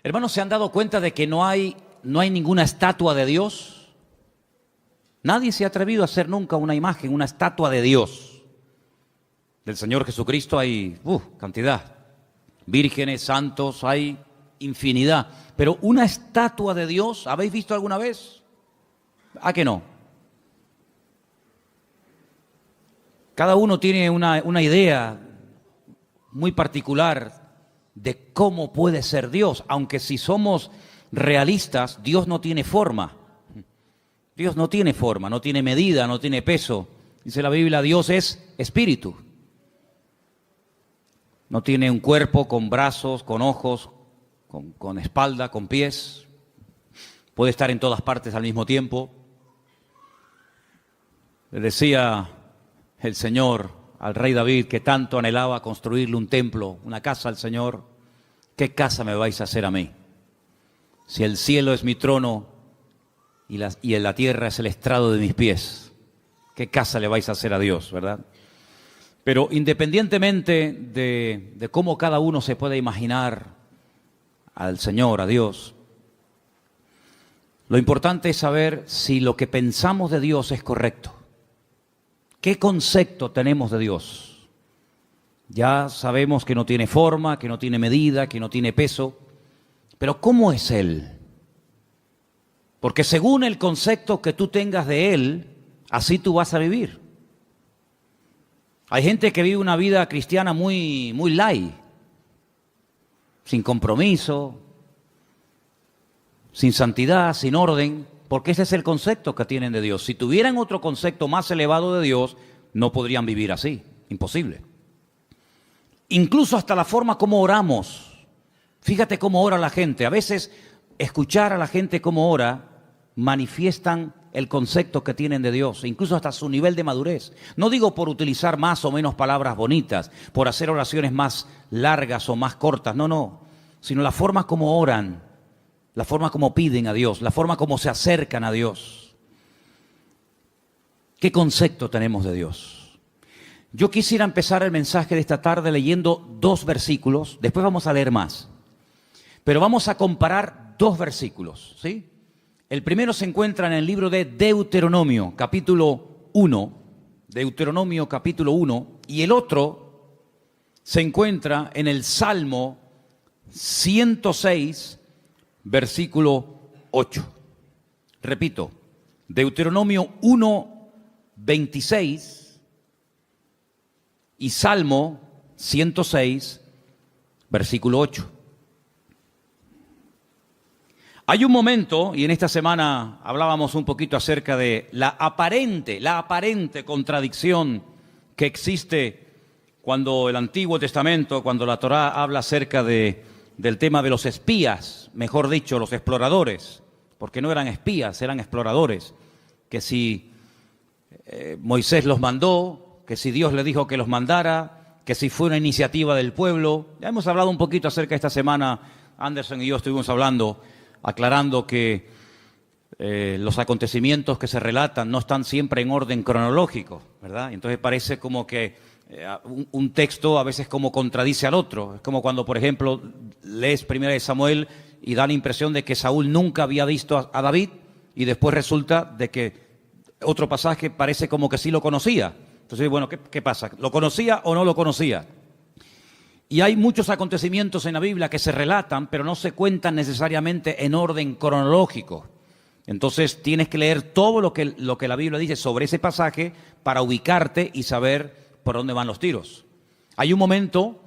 Hermanos, ¿se han dado cuenta de que no hay ninguna estatua de Dios? Nadie se ha atrevido a hacer nunca una imagen, una estatua de Dios. Del Señor Jesucristo hay cantidad. Vírgenes, santos, hay infinidad. Pero una estatua de Dios, ¿habéis visto alguna vez? ¿A que no? Cada uno tiene una idea muy particular de cómo puede ser Dios, aunque si somos realistas, Dios no tiene forma. Dios no tiene forma, no tiene medida, no tiene peso. Dice la Biblia, Dios es espíritu. No tiene un cuerpo con brazos, con ojos, con espalda, con pies. Puede estar en todas partes al mismo tiempo. Le decía el Señor al rey David, que tanto anhelaba construirle un templo, una casa al Señor: ¿qué casa me vais a hacer a mí? Si el cielo es mi trono y en la tierra es el estrado de mis pies, ¿qué casa le vais a hacer a Dios, verdad? Pero independientemente de cómo cada uno se pueda imaginar al Señor, a Dios, lo importante es saber si lo que pensamos de Dios es correcto. ¿Qué concepto tenemos de Dios? Ya sabemos que no tiene forma, que no tiene medida, que no tiene peso, pero ¿cómo es Él? Porque según el concepto que tú tengas de Él, así tú vas a vivir. Hay gente que vive una vida cristiana muy light, sin compromiso, sin santidad, sin orden, porque ese es el concepto que tienen de Dios. Si tuvieran otro concepto más elevado de Dios, no podrían vivir así, imposible. Incluso hasta la forma como oramos. Fíjate cómo ora la gente. A veces escuchar a la gente cómo ora manifiestan el concepto que tienen de Dios, incluso hasta su nivel de madurez. No digo por utilizar más o menos palabras bonitas, por hacer oraciones más largas o más cortas, no, sino la forma como oran, la forma como piden a Dios, la forma como se acercan a Dios. ¿Qué concepto tenemos de Dios? Yo quisiera empezar el mensaje de esta tarde leyendo 2 versículos, después vamos a leer más, pero vamos a comparar 2 versículos, ¿sí? El primero se encuentra en el libro de Deuteronomio, capítulo 1, Deuteronomio capítulo 1, y el otro se encuentra en el Salmo 106, versículo 8. Repito, Deuteronomio 1, 26 y Salmo 106, versículo 8. Hay un momento, y en esta semana hablábamos un poquito acerca de la aparente contradicción que existe cuando el Antiguo Testamento, cuando la Torá habla acerca del tema de los espías, mejor dicho, los exploradores, porque no eran espías, eran exploradores, que si Moisés los mandó, que si Dios le dijo que los mandara, que si fue una iniciativa del pueblo. Ya hemos hablado un poquito acerca de esta semana, Anderson y yo estuvimos hablando, aclarando que los acontecimientos que se relatan no están siempre en orden cronológico, ¿verdad? Entonces parece como que un texto a veces como contradice al otro. Es como cuando, por ejemplo, lees 1 Samuel y da la impresión de que Saúl nunca había visto a David y después resulta de que otro pasaje parece como que sí lo conocía. Entonces, bueno, ¿qué pasa? ¿Lo conocía o no lo conocía? Y hay muchos acontecimientos en la Biblia que se relatan, pero no se cuentan necesariamente en orden cronológico. Entonces tienes que leer todo lo que la Biblia dice sobre ese pasaje para ubicarte y saber por dónde van los tiros. Hay un momento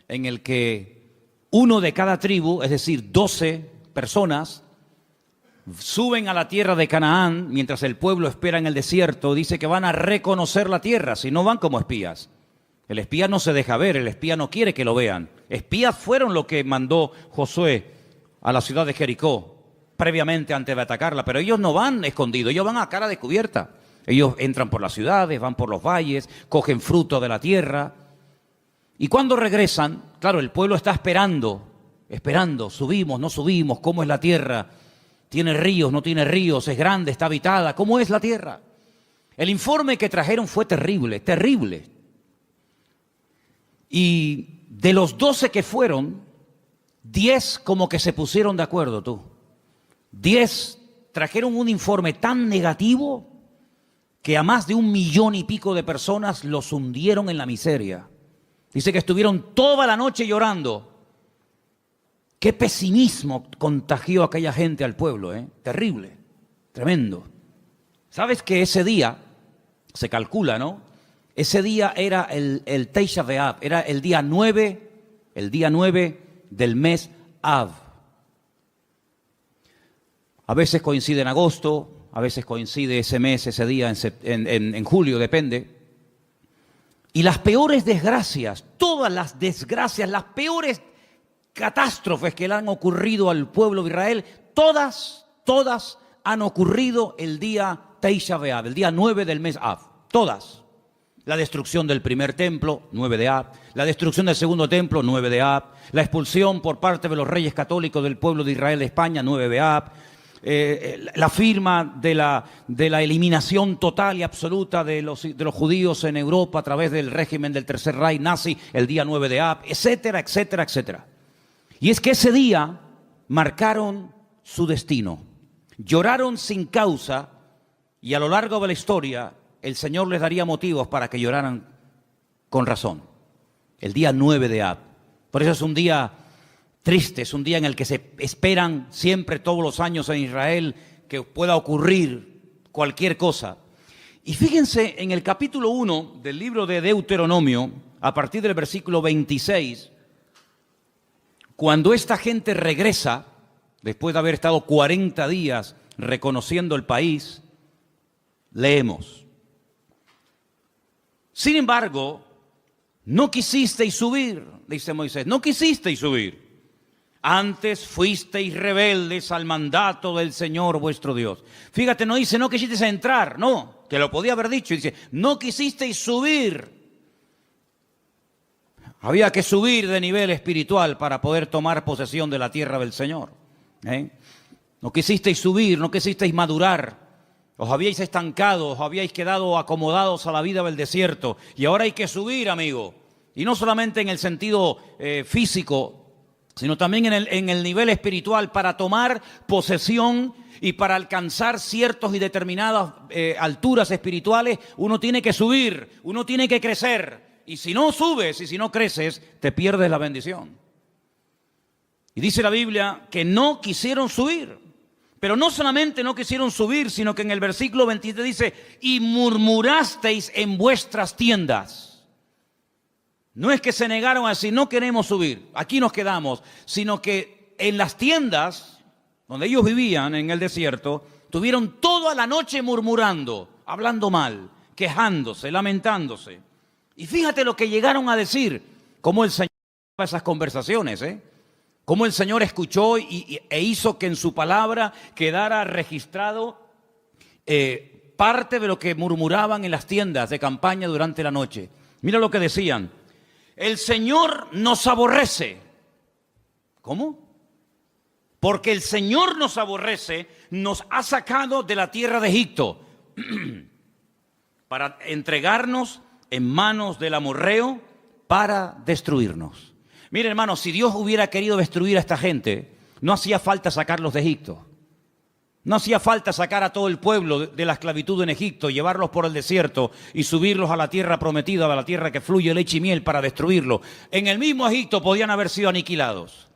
en el que uno de cada tribu, es decir, 12 personas, suben a la tierra de Canaán mientras el pueblo espera en el desierto. Dice que van a reconocer la tierra, si no van como espías. El espía no se deja ver, el espía no quiere que lo vean. Espías fueron lo que mandó Josué a la ciudad de Jericó previamente antes de atacarla, pero ellos no van escondidos, ellos van a cara descubierta. Ellos entran por las ciudades, van por los valles, cogen fruto de la tierra. Y cuando regresan, claro, el pueblo está esperando, subimos, no subimos, ¿cómo es la tierra? ¿Tiene ríos, no tiene ríos? ¿Es grande, está habitada? ¿Cómo es la tierra? El informe que trajeron fue terrible, terrible. Y de los 12 que fueron, 10 como que se pusieron de acuerdo, tú. 10 trajeron un informe tan negativo que a más de 1 millón y pico de personas los hundieron en la miseria. Dice que estuvieron toda la noche llorando. Qué pesimismo contagió aquella gente al pueblo, ¿eh? Terrible, tremendo. ¿Sabes que ese día, se calcula, ¿no? Ese día era el Tisha B'Av, era el día 9 del mes Av. A veces coincide en agosto, a veces coincide ese mes, ese día en julio, depende. Y las peores desgracias, todas las desgracias, las peores catástrofes que le han ocurrido al pueblo de Israel, todas han ocurrido el día Tisha B'Av, el día 9 del mes Av, todas. La destrucción del primer templo, 9 de Av, la destrucción del segundo templo, 9 de Av, la expulsión por parte de los reyes católicos del pueblo de Israel de España, 9 de Av, la firma de la eliminación total y absoluta de los judíos en Europa a través del régimen del Tercer Reich nazi, el día 9 de Av, etcétera, etcétera, etcétera. Y es que ese día marcaron su destino, lloraron sin causa y a lo largo de la historia el Señor les daría motivos para que lloraran con razón. El día 9 de Av. Por eso es un día triste, es un día en el que se esperan siempre todos los años en Israel que pueda ocurrir cualquier cosa. Y fíjense en el capítulo 1 del libro de Deuteronomio, a partir del versículo 26, cuando esta gente regresa, después de haber estado 40 días reconociendo el país, leemos. Sin embargo, no quisisteis subir, dice Moisés, no quisisteis subir. Antes fuisteis rebeldes al mandato del Señor vuestro Dios. Fíjate, no dice no quisisteis entrar, no, que lo podía haber dicho. Dice, no quisisteis subir. Había que subir de nivel espiritual para poder tomar posesión de la tierra del Señor. No quisisteis subir, no quisisteis madurar. Os habíais estancado, os habíais quedado acomodados a la vida del desierto. Y ahora hay que subir, amigo. Y no solamente en el sentido físico, sino también en el nivel espiritual, para tomar posesión y para alcanzar ciertas y determinadas alturas espirituales, uno tiene que subir, uno tiene que crecer. Y si no subes y si no creces, te pierdes la bendición. Y dice la Biblia que no quisieron subir. Pero no solamente no quisieron subir, sino que en el versículo 23 dice, y murmurasteis en vuestras tiendas. No es que se negaron a decir, no queremos subir, aquí nos quedamos, sino que en las tiendas donde ellos vivían en el desierto, tuvieron toda la noche murmurando, hablando mal, quejándose, lamentándose. Y fíjate lo que llegaron a decir, cómo el Señor esas conversaciones, cómo el Señor escuchó e hizo que en su palabra quedara registrado parte de lo que murmuraban en las tiendas de campaña durante la noche. Mira lo que decían. El Señor nos aborrece. ¿Cómo? Porque el Señor nos aborrece, nos ha sacado de la tierra de Egipto para entregarnos en manos del amorreo para destruirnos. Mire, hermano, si Dios hubiera querido destruir a esta gente, no hacía falta sacarlos de Egipto. No hacía falta sacar a todo el pueblo de la esclavitud en Egipto, llevarlos por el desierto y subirlos a la tierra prometida, a la tierra que fluye leche y miel para destruirlo. En el mismo Egipto podían haber sido aniquilados.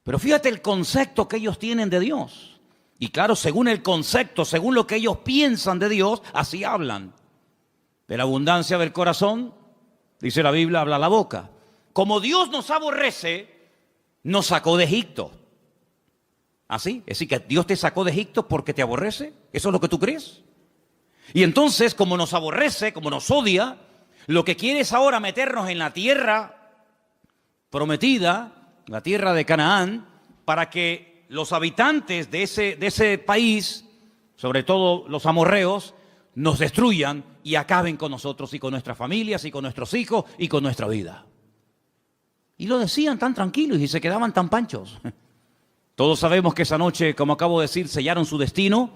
Pero fíjate el concepto que ellos tienen de Dios. Y claro, según el concepto, según lo que ellos piensan de Dios, así hablan. De la abundancia del corazón, dice la Biblia, habla la boca. Como Dios nos aborrece, nos sacó de Egipto. ¿Así? Es decir, que Dios te sacó de Egipto porque te aborrece. ¿Eso es lo que tú crees? Y entonces, como nos aborrece, como nos odia, lo que quiere es ahora meternos en la tierra prometida, la tierra de Canaán, para que los habitantes de ese país, sobre todo los amorreos, nos destruyan y acaben con nosotros y con nuestras familias y con nuestros hijos y con nuestra vida. Y lo decían tan tranquilos y se quedaban tan panchos. Todos sabemos que esa noche, como acabo de decir, sellaron su destino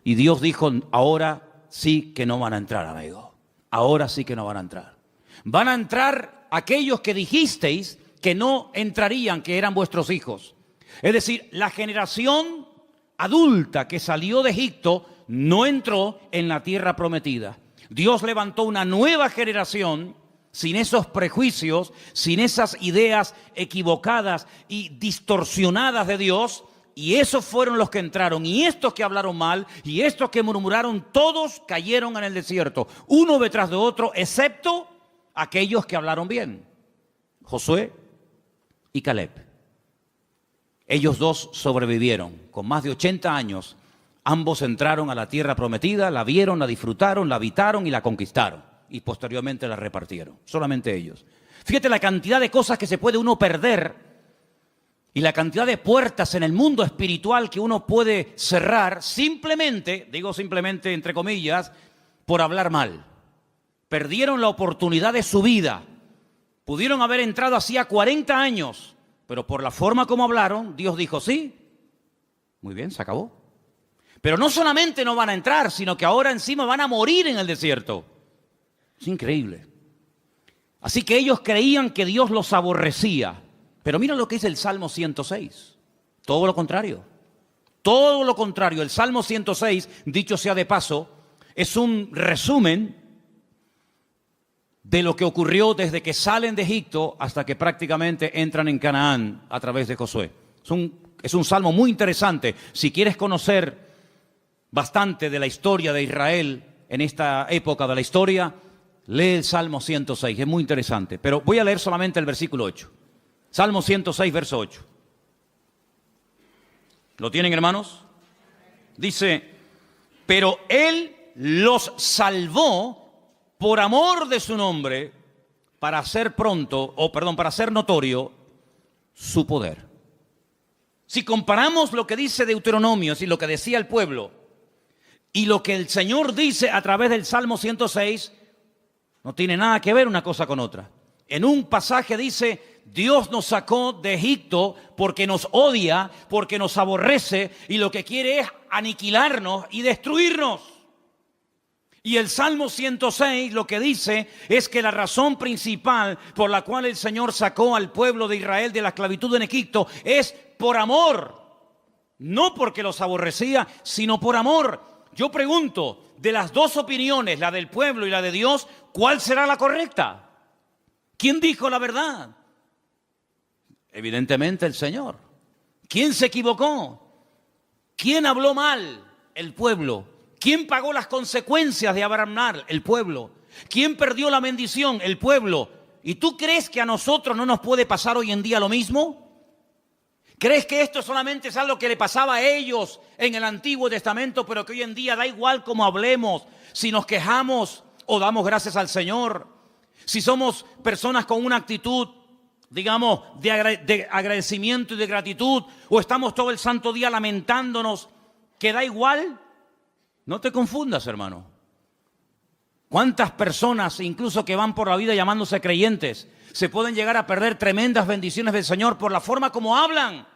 y Dios dijo, ahora sí que no van a entrar, amigo. Ahora sí que no van a entrar. Van a entrar aquellos que dijisteis que no entrarían, que eran vuestros hijos. Es decir, la generación adulta que salió de Egipto no entró en la tierra prometida. Dios levantó una nueva generación sin esos prejuicios, sin esas ideas equivocadas y distorsionadas de Dios, y esos fueron los que entraron, y estos que hablaron mal, y estos que murmuraron, todos cayeron en el desierto, uno detrás de otro, excepto aquellos que hablaron bien, Josué y Caleb. Ellos dos sobrevivieron, con más de 80 años, ambos entraron a la tierra prometida, la vieron, la disfrutaron, la habitaron y la conquistaron, y posteriormente la repartieron, solamente ellos. Fíjate la cantidad de cosas que se puede uno perder, y la cantidad de puertas en el mundo espiritual que uno puede cerrar simplemente, digo simplemente entre comillas, por hablar mal. Perdieron la oportunidad de su vida. Pudieron haber entrado hacía 40 años, pero por la forma como hablaron, Dios dijo sí. Muy bien, se acabó. Pero no solamente no van a entrar, sino que ahora encima van a morir en el desierto. Es increíble. Así que ellos creían que Dios los aborrecía. Pero mira lo que dice el Salmo 106. Todo lo contrario. Todo lo contrario. El Salmo 106, dicho sea de paso, es un resumen de lo que ocurrió desde que salen de Egipto hasta que prácticamente entran en Canaán a través de Josué. Es un salmo muy interesante. Si quieres conocer bastante de la historia de Israel en esta época de la historia, lee el Salmo 106. Es muy interesante. Pero voy a leer solamente el versículo 8. Salmo 106, verso 8. ¿Lo tienen, hermanos? Dice, pero Él los salvó por amor de su nombre, para hacer para hacer notorio su poder. Si comparamos lo que dice Deuteronomio, y lo que decía el pueblo, y lo que el Señor dice a través del Salmo 106, no tiene nada que ver una cosa con otra. En un pasaje dice, Dios nos sacó de Egipto porque nos odia, porque nos aborrece y lo que quiere es aniquilarnos y destruirnos. Y el Salmo 106 lo que dice es que la razón principal por la cual el Señor sacó al pueblo de Israel de la esclavitud en Egipto es por amor. No porque los aborrecía, sino por amor. Yo pregunto, de las dos opiniones, la del pueblo y la de Dios, ¿cuál será la correcta? ¿Quién dijo la verdad? Evidentemente el Señor. ¿Quién se equivocó? ¿Quién habló mal? El pueblo. ¿Quién pagó las consecuencias de hablar mal? El pueblo. ¿Quién perdió la bendición? El pueblo. ¿Y tú crees que a nosotros no nos puede pasar hoy en día lo mismo? ¿Crees que esto solamente es algo que le pasaba a ellos en el Antiguo Testamento, pero que hoy en día da igual cómo hablemos, si nos quejamos o damos gracias al Señor? Si somos personas con una actitud, digamos, de agradecimiento y de gratitud, o estamos todo el santo día lamentándonos, que da igual. No te confundas, hermano. ¿Cuántas personas, incluso que van por la vida llamándose creyentes, se pueden llegar a perder tremendas bendiciones del Señor por la forma como hablan?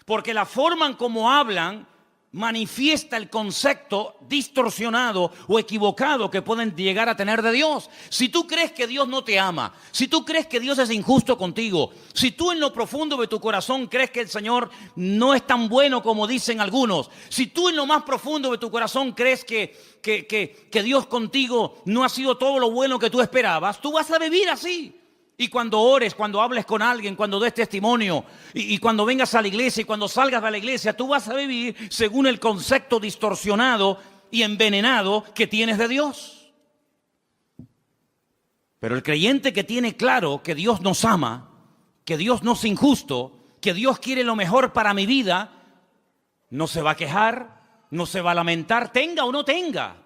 Porque la forma en como hablan manifiesta el concepto distorsionado o equivocado que pueden llegar a tener de Dios. Si tú crees que Dios no te ama, si tú crees que Dios es injusto contigo, si tú en lo profundo de tu corazón crees que el Señor no es tan bueno como dicen algunos, si tú en lo más profundo de tu corazón crees que Dios contigo no ha sido todo lo bueno que tú esperabas, tú vas a vivir así. Y cuando ores, cuando hables con alguien, cuando des testimonio y cuando vengas a la iglesia y cuando salgas de la iglesia, tú vas a vivir según el concepto distorsionado y envenenado que tienes de Dios. Pero el creyente que tiene claro que Dios nos ama, que Dios no es injusto, que Dios quiere lo mejor para mi vida, no se va a quejar, no se va a lamentar, tenga o no tenga.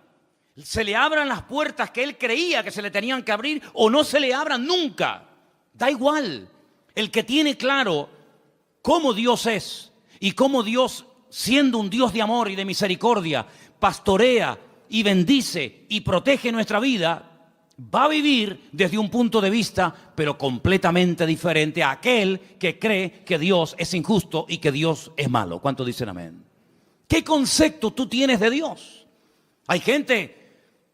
Se le abran las puertas que él creía que se le tenían que abrir o no se le abran nunca. Da igual. El que tiene claro cómo Dios es y cómo Dios, siendo un Dios de amor y de misericordia, pastorea y bendice y protege nuestra vida, va a vivir desde un punto de vista pero completamente diferente a aquel que cree que Dios es injusto y que Dios es malo. ¿Cuántos dicen amén? ¿Qué concepto tú tienes de Dios? Hay gente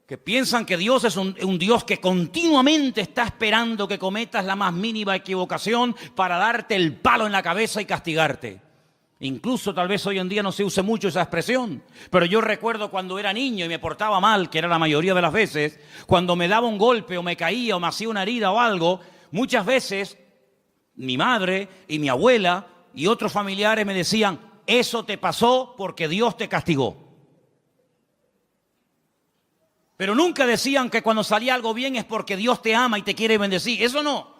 que piensan que Dios es un Dios que continuamente está esperando que cometas la más mínima equivocación para darte el palo en la cabeza y castigarte. Incluso tal vez hoy en día no se use mucho esa expresión, pero yo recuerdo cuando era niño y me portaba mal, que era la mayoría de las veces, cuando me daba un golpe o me caía o me hacía una herida o algo, muchas veces mi madre y mi abuela y otros familiares me decían, eso te pasó porque Dios te castigó. Pero nunca decían que cuando salía algo bien es porque Dios te ama y te quiere bendecir. Eso no.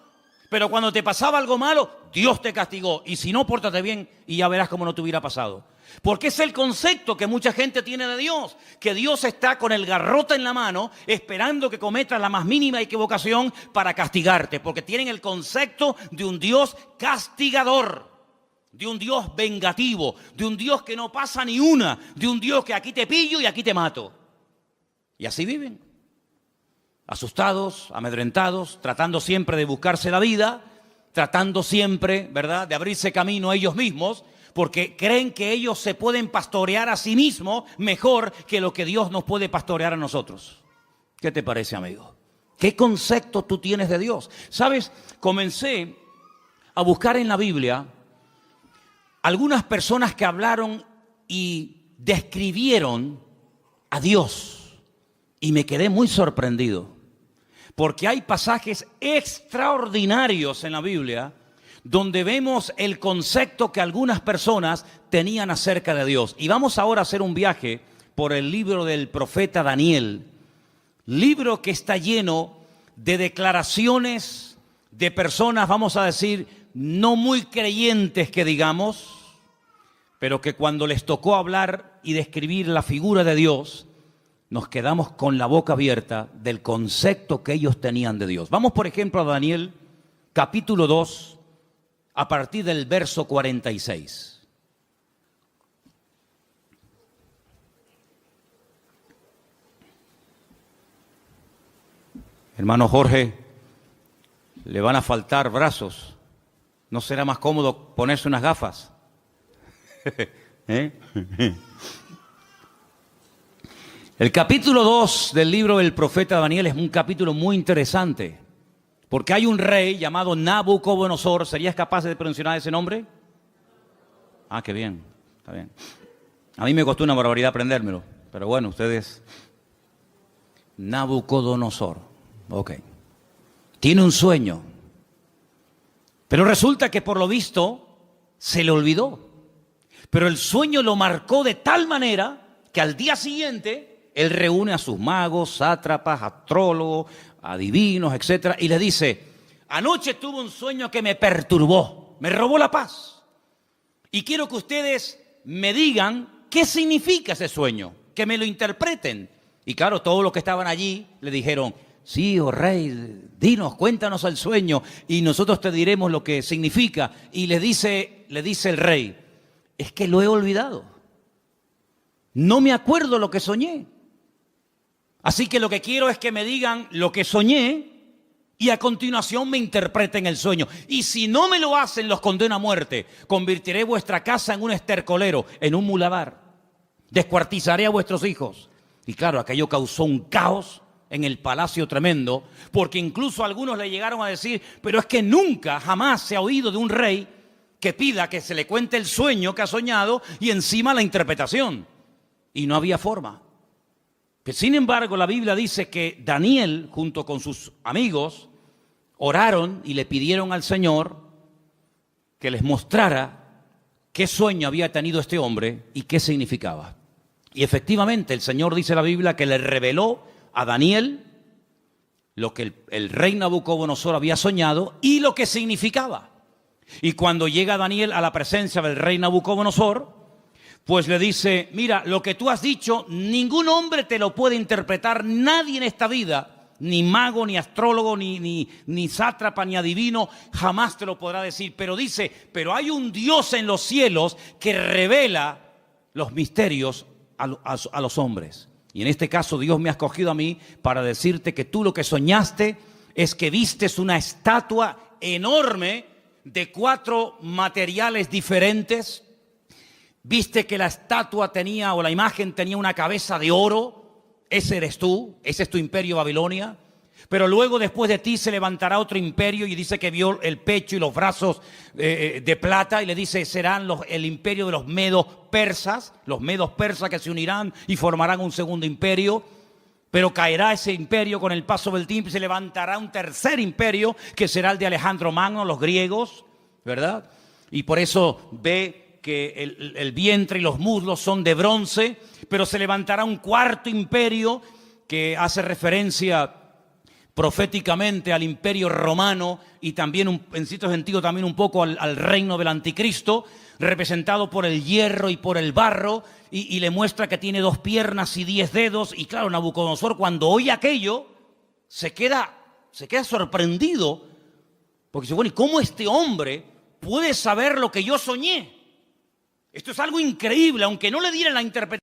Pero cuando te pasaba algo malo, Dios te castigó. Y si no, pórtate bien y ya verás cómo no te hubiera pasado. Porque es el concepto que mucha gente tiene de Dios. Que Dios está con el garrote en la mano esperando que cometas la más mínima equivocación para castigarte. Porque tienen el concepto de un Dios castigador. De un Dios vengativo. De un Dios que no pasa ni una. De un Dios que aquí te pillo y aquí te mato. Y así viven, asustados, amedrentados, tratando siempre de buscarse la vida, tratando siempre, ¿verdad?, de abrirse camino a ellos mismos, porque creen que ellos se pueden pastorear a sí mismos mejor que lo que Dios nos puede pastorear a nosotros. ¿Qué te parece, amigo? ¿Qué concepto tú tienes de Dios? ¿Sabes? Comencé a buscar en la Biblia algunas personas que hablaron y describieron a Dios. Y me quedé muy sorprendido, porque hay pasajes extraordinarios en la Biblia donde vemos el concepto que algunas personas tenían acerca de Dios. Y vamos ahora a hacer un viaje por el libro del profeta Daniel, libro que está lleno de declaraciones de personas, vamos a decir, no muy creyentes que digamos, pero que cuando les tocó hablar y describir la figura de Dios, nos quedamos con la boca abierta del concepto que ellos tenían de Dios. Vamos, por ejemplo, a Daniel, capítulo 2, a partir del verso 46. Hermano Jorge, le van a faltar brazos. ¿No será más cómodo ponerse unas gafas? ¿Eh? El capítulo 2 del libro del profeta Daniel es un capítulo muy interesante, porque hay un rey llamado Nabucodonosor. ¿Serías capaz de pronunciar ese nombre? Ah, qué bien, está bien. A mí me costó una barbaridad aprendérmelo, pero bueno, ustedes... Nabucodonosor, ok. Tiene un sueño, pero resulta que por lo visto se le olvidó. Pero el sueño lo marcó de tal manera que al día siguiente... Él reúne a sus magos, sátrapas, astrólogos, adivinos, etc. Y les dice, anoche tuve un sueño que me perturbó, me robó la paz. Y quiero que ustedes me digan qué significa ese sueño, que me lo interpreten. Y claro, todos los que estaban allí le dijeron, sí, oh rey, dinos, cuéntanos el sueño y nosotros te diremos lo que significa. Y le dice el rey, es que lo he olvidado. No me acuerdo lo que soñé. Así que lo que quiero es que me digan lo que soñé y a continuación me interpreten el sueño. Y si no me lo hacen, los condeno a muerte. Convertiré vuestra casa en un estercolero, en un muladar. Descuartizaré a vuestros hijos. Y claro, aquello causó un caos en el palacio tremendo, porque incluso algunos le llegaron a decir, pero es que nunca, jamás se ha oído de un rey que pida que se le cuente el sueño que ha soñado y encima la interpretación. Y no había forma. Sin embargo, la Biblia dice que Daniel, junto con sus amigos, oraron y le pidieron al Señor que les mostrara qué sueño había tenido este hombre y qué significaba. Y efectivamente, el Señor dice en la Biblia que le reveló a Daniel lo que el rey Nabucodonosor había soñado y lo que significaba. Y cuando llega Daniel a la presencia del rey Nabucodonosor, pues le dice, mira, lo que tú has dicho, ningún hombre te lo puede interpretar, nadie en esta vida, ni mago, ni astrólogo, ni sátrapa, ni adivino, jamás te lo podrá decir. Pero dice, pero hay un Dios en los cielos que revela los misterios a los hombres. Y en este caso Dios me ha escogido a mí para decirte que tú lo que soñaste es que vistes una estatua enorme de 4 materiales diferentes. Viste que la estatua tenía, o la imagen tenía una cabeza de oro, ese eres tú, ese es tu imperio Babilonia. Pero luego después de ti se levantará otro imperio, y dice que vio el pecho y los brazos de plata, y le dice serán el imperio de los medos persas que se unirán y formarán un segundo imperio. Pero caerá ese imperio con el paso del tiempo y se levantará un tercer imperio que será el de Alejandro Magno, los griegos, ¿verdad? Y por eso ve que el vientre y los muslos son de bronce, pero se levantará un cuarto imperio que hace referencia proféticamente al imperio romano y también en cierto sentido también un poco al reino del anticristo, representado por el hierro y por el barro, y le muestra que tiene 2 piernas y 10 dedos. Y claro, Nabucodonosor, cuando oye aquello, se queda sorprendido, porque dice, bueno, ¿y cómo este hombre puede saber lo que yo soñé? Esto es algo increíble, aunque no le diera la interpretación.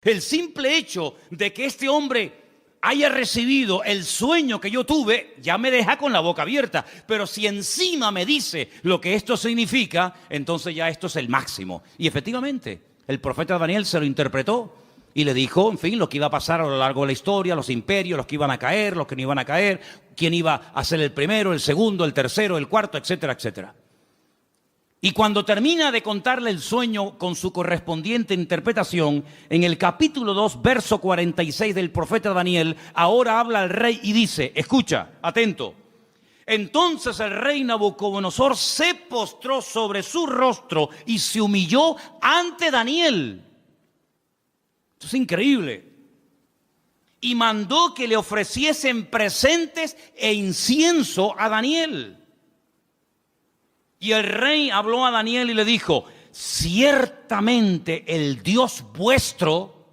El simple hecho de que este hombre haya recibido el sueño que yo tuve, ya me deja con la boca abierta. Pero si encima me dice lo que esto significa, entonces ya esto es el máximo. Y efectivamente, el profeta Daniel se lo interpretó y le dijo, en fin, lo que iba a pasar a lo largo de la historia, los imperios, los que iban a caer, los que no iban a caer, quién iba a ser el primero, el segundo, el tercero, el cuarto, etcétera, etcétera. Y cuando termina de contarle el sueño con su correspondiente interpretación, en el capítulo 2, verso 46 del profeta Daniel, ahora habla el rey y dice, escucha, atento. Entonces el rey Nabucodonosor se postró sobre su rostro y se humilló ante Daniel. Esto es increíble. Y mandó que le ofreciesen presentes e incienso a Daniel. Y el rey habló a Daniel y le dijo, ciertamente el Dios vuestro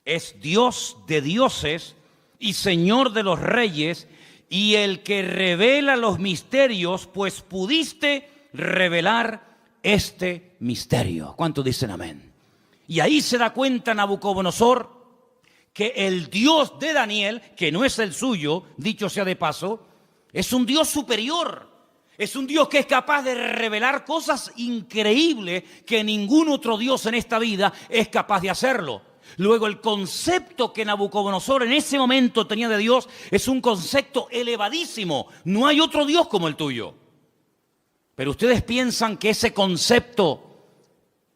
es Dios de dioses y Señor de los reyes, y el que revela los misterios, pues pudiste revelar este misterio. ¿Cuántos dicen amén? Y ahí se da cuenta Nabucodonosor que el Dios de Daniel, que no es el suyo, dicho sea de paso, es un Dios superior. Es un Dios que es capaz de revelar cosas increíbles que ningún otro Dios en esta vida es capaz de hacerlo. Luego, el concepto que Nabucodonosor en ese momento tenía de Dios es un concepto elevadísimo. No hay otro Dios como el tuyo. Pero ustedes piensan que ese concepto,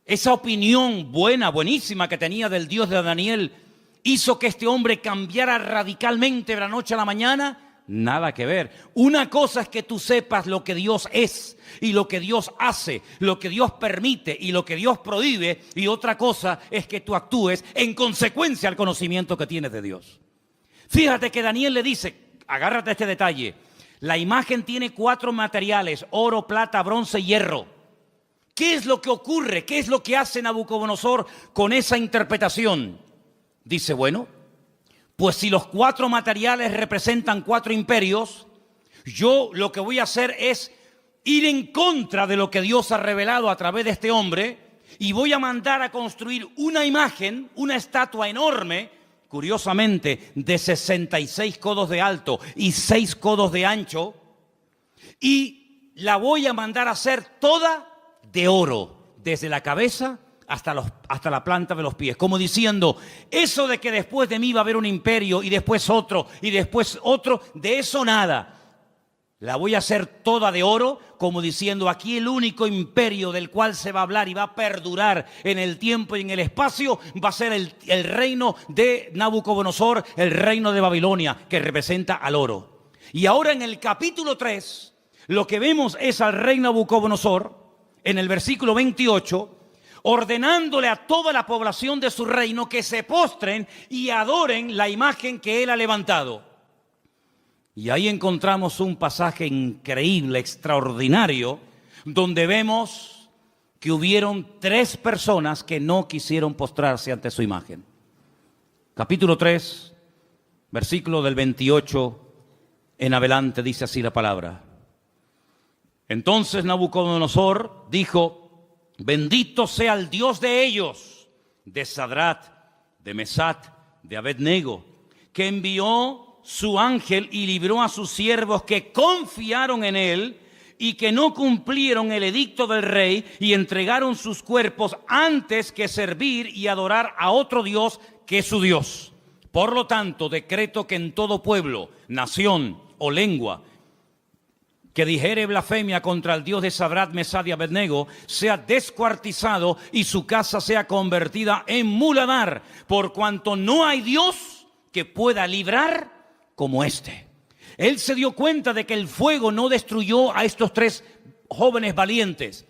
esa opinión buenísima que tenía del Dios de Daniel, hizo que este hombre cambiara radicalmente de la noche a la mañana. Nada que ver. Una cosa es que tú sepas lo que Dios es y lo que Dios hace, lo que Dios permite y lo que Dios prohíbe, y otra cosa es que tú actúes en consecuencia al conocimiento que tienes de Dios. Fíjate que Daniel le dice, agárrate a este detalle, la imagen tiene 4 materiales, oro, plata, bronce y hierro. ¿Qué es lo que ocurre? ¿Qué es lo que hace Nabucodonosor con esa interpretación? Dice, bueno, pues si los 4 materiales representan 4 imperios, yo lo que voy a hacer es ir en contra de lo que Dios ha revelado a través de este hombre, y voy a mandar a construir una imagen, una estatua enorme, curiosamente de 66 codos de alto y 6 codos de ancho, y la voy a mandar a hacer toda de oro, desde la cabeza hasta la planta de los pies, como diciendo, eso de que después de mí va a haber un imperio y después otro y después otro, de eso nada. La voy a hacer toda de oro, como diciendo, aquí el único imperio del cual se va a hablar y va a perdurar en el tiempo y en el espacio va a ser el reino de Nabucodonosor, el reino de Babilonia, que representa al oro. Y ahora en el capítulo 3, lo que vemos es al rey Nabucodonosor, en el versículo 28, ordenándole a toda la población de su reino que se postren y adoren la imagen que él ha levantado. Y ahí encontramos un pasaje increíble, extraordinario, donde vemos que hubieron 3 personas que no quisieron postrarse ante su imagen. Capítulo 3, versículo del 28 en adelante, dice así la palabra. Entonces Nabucodonosor dijo, bendito sea el Dios de ellos, de Sadrat, de Mesat, de Abednego, que envió su ángel y libró a sus siervos que confiaron en él y que no cumplieron el edicto del rey y entregaron sus cuerpos antes que servir y adorar a otro Dios que es su Dios. Por lo tanto, decreto que en todo pueblo, nación o lengua que dijere blasfemia contra el Dios de Sadrach, Mesach y Abednego, sea descuartizado y su casa sea convertida en muladar, por cuanto no hay Dios que pueda librar como este. Él se dio cuenta de que el fuego no destruyó a estos tres jóvenes valientes,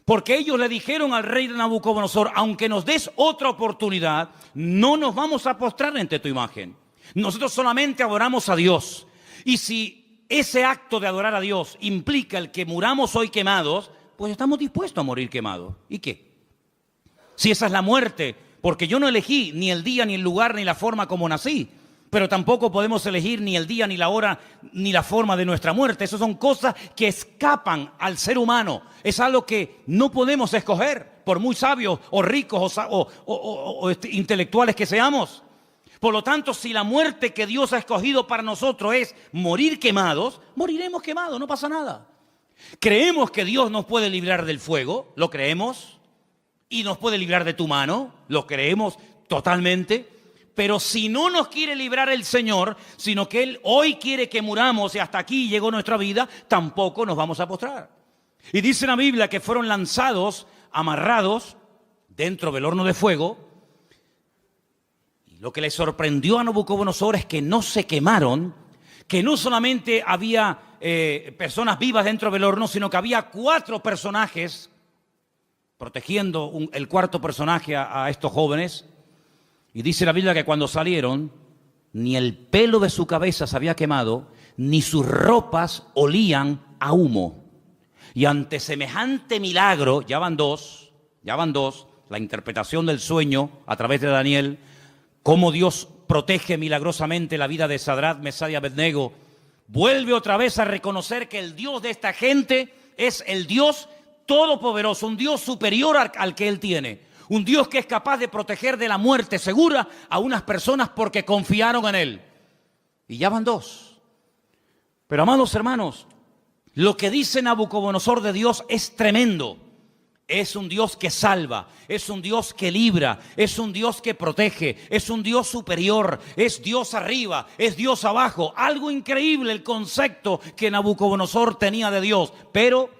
porque ellos le dijeron al rey de Nabucodonosor: aunque nos des otra oportunidad, no nos vamos a postrar ante tu imagen. Nosotros solamente adoramos a Dios. Y si ese acto de adorar a Dios implica el que muramos hoy quemados, pues estamos dispuestos a morir quemados. ¿Y qué? Si esa es la muerte, porque yo no elegí ni el día, ni el lugar, ni la forma como nací, pero tampoco podemos elegir ni el día, ni la hora, ni la forma de nuestra muerte. Esas son cosas que escapan al ser humano. Es algo que no podemos escoger, por muy sabios o ricos o intelectuales que seamos. Por lo tanto, si la muerte que Dios ha escogido para nosotros es morir quemados, moriremos quemados, no pasa nada. ¿Creemos que Dios nos puede librar del fuego? ¿Lo creemos? ¿Y nos puede librar de tu mano? ¿Lo creemos totalmente? Pero si no nos quiere librar el Señor, sino que Él hoy quiere que muramos y hasta aquí llegó nuestra vida, tampoco nos vamos a postrar. Y dice la Biblia que fueron lanzados, amarrados, dentro del horno de fuego. Lo que le sorprendió a Nabucodonosor es que no se quemaron, que no solamente había personas vivas dentro del horno, sino que había 4 personajes protegiendo el cuarto personaje a estos jóvenes. Y dice la Biblia que cuando salieron, ni el pelo de su cabeza se había quemado, ni sus ropas olían a humo. Y ante semejante milagro, ya van dos, la interpretación del sueño a través de Daniel, cómo Dios protege milagrosamente la vida de Sadrach, Mesach y Abednego, vuelve otra vez a reconocer que el Dios de esta gente es el Dios todopoderoso, un Dios superior al que Él tiene, un Dios que es capaz de proteger de la muerte segura a unas personas porque confiaron en Él. Y ya van 2. Pero amados hermanos, lo que dice Nabucodonosor de Dios es tremendo. Es un Dios que salva, es un Dios que libra, es un Dios que protege, es un Dios superior, es Dios arriba, es Dios abajo. Algo increíble el concepto que Nabucodonosor tenía de Dios. Pero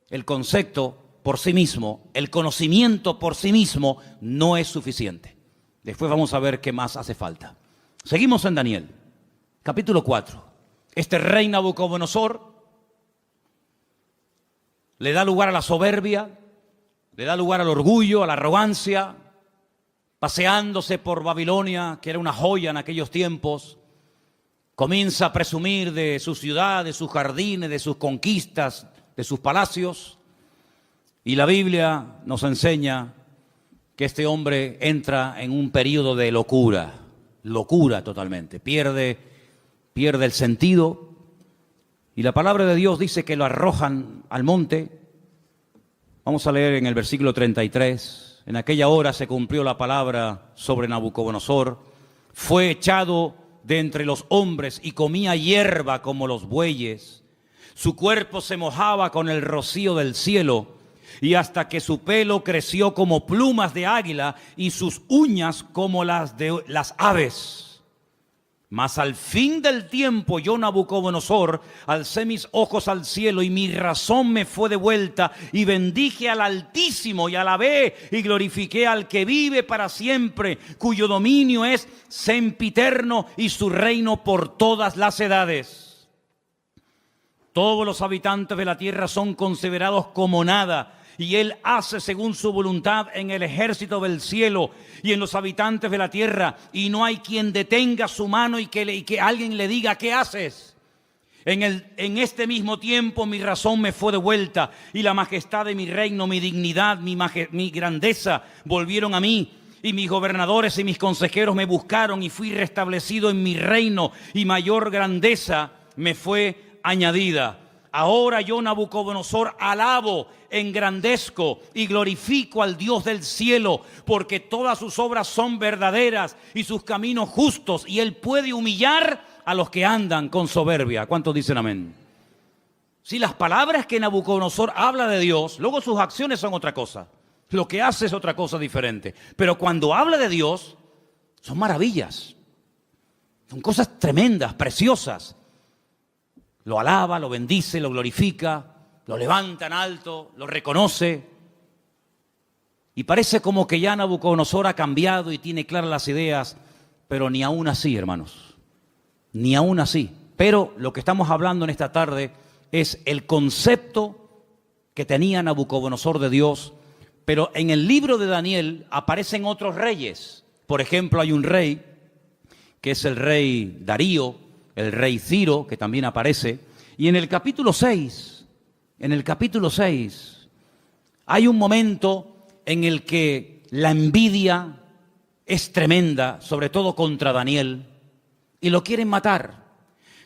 el concepto por sí mismo, el conocimiento por sí mismo no es suficiente. Después vamos a ver qué más hace falta. Seguimos en Daniel, capítulo 4. Este rey Nabucodonosor le da lugar a la soberbia, le da lugar al orgullo, a la arrogancia, paseándose por Babilonia, que era una joya en aquellos tiempos. Comienza a presumir de su ciudad, de sus jardines, de sus conquistas, de sus palacios. Y la Biblia nos enseña que este hombre entra en un periodo de locura totalmente. Pierde el sentido. Y la palabra de Dios dice que lo arrojan al monte. Vamos a leer en el versículo 33. En aquella hora se cumplió la palabra sobre Nabucodonosor. Fue echado de entre los hombres y comía hierba como los bueyes. Su cuerpo se mojaba con el rocío del cielo, y hasta que su pelo creció como plumas de águila y sus uñas como las de las aves. Mas al fin del tiempo yo, Nabucodonosor, alcé mis ojos al cielo y mi razón me fue devuelta y bendije al Altísimo y alabé y glorifiqué al que vive para siempre, cuyo dominio es sempiterno y su reino por todas las edades. Todos los habitantes de la tierra son considerados como nada, y Él hace según su voluntad en el ejército del cielo y en los habitantes de la tierra, y no hay quien detenga su mano y que alguien le diga: ¿qué haces? En este mismo tiempo mi razón me fue devuelta, y la majestad de mi reino, mi dignidad, mi grandeza volvieron a mí. Y mis gobernadores y mis consejeros me buscaron, y fui restablecido en mi reino, y mayor grandeza me fue añadida. Ahora yo, Nabucodonosor, alabo, engrandezco y glorifico al Dios del cielo, porque todas sus obras son verdaderas y sus caminos justos, y Él puede humillar a los que andan con soberbia. ¿Cuántos dicen amén? Si las palabras que Nabucodonosor habla de Dios, luego sus acciones son otra cosa. Lo que hace es otra cosa diferente. Pero cuando habla de Dios, son maravillas. Son cosas tremendas, preciosas. Lo alaba, lo bendice, lo glorifica, lo levanta en alto, lo reconoce. Y parece como que ya Nabucodonosor ha cambiado y tiene claras las ideas, pero ni aún así, hermanos, ni aún así. Pero lo que estamos hablando en esta tarde es el concepto que tenía Nabucodonosor de Dios. Pero en el libro de Daniel aparecen otros reyes. Por ejemplo, hay un rey que es el rey Darío, el rey Ciro, que también aparece. Y en el capítulo 6, hay un momento en el que la envidia es tremenda, sobre todo contra Daniel, y lo quieren matar.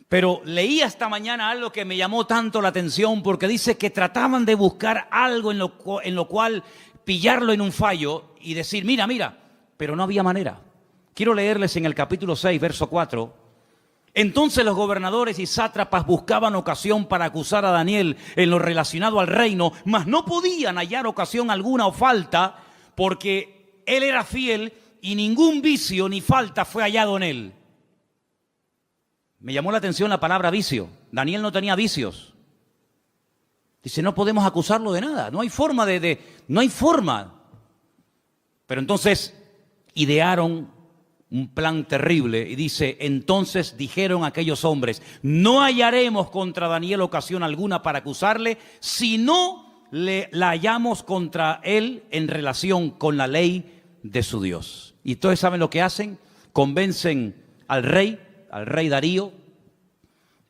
Pero leí esta mañana algo que me llamó tanto la atención, porque dice que trataban de buscar algo en lo cual pillarlo en un fallo y decir, mira, pero no había manera. Quiero leerles en el capítulo 6, verso 4. Entonces los gobernadores y sátrapas buscaban ocasión para acusar a Daniel en lo relacionado al reino, mas no podían hallar ocasión alguna o falta, porque él era fiel y ningún vicio ni falta fue hallado en él. Me llamó la atención la palabra vicio. Daniel no tenía vicios. Dice, no podemos acusarlo de nada. No hay forma no hay forma. Pero entonces idearon un plan terrible y dice, entonces dijeron aquellos hombres, no hallaremos contra Daniel ocasión alguna para acusarle, si no la hallamos contra él en relación con la ley de su Dios. Y todos saben lo que hacen, convencen al rey Darío,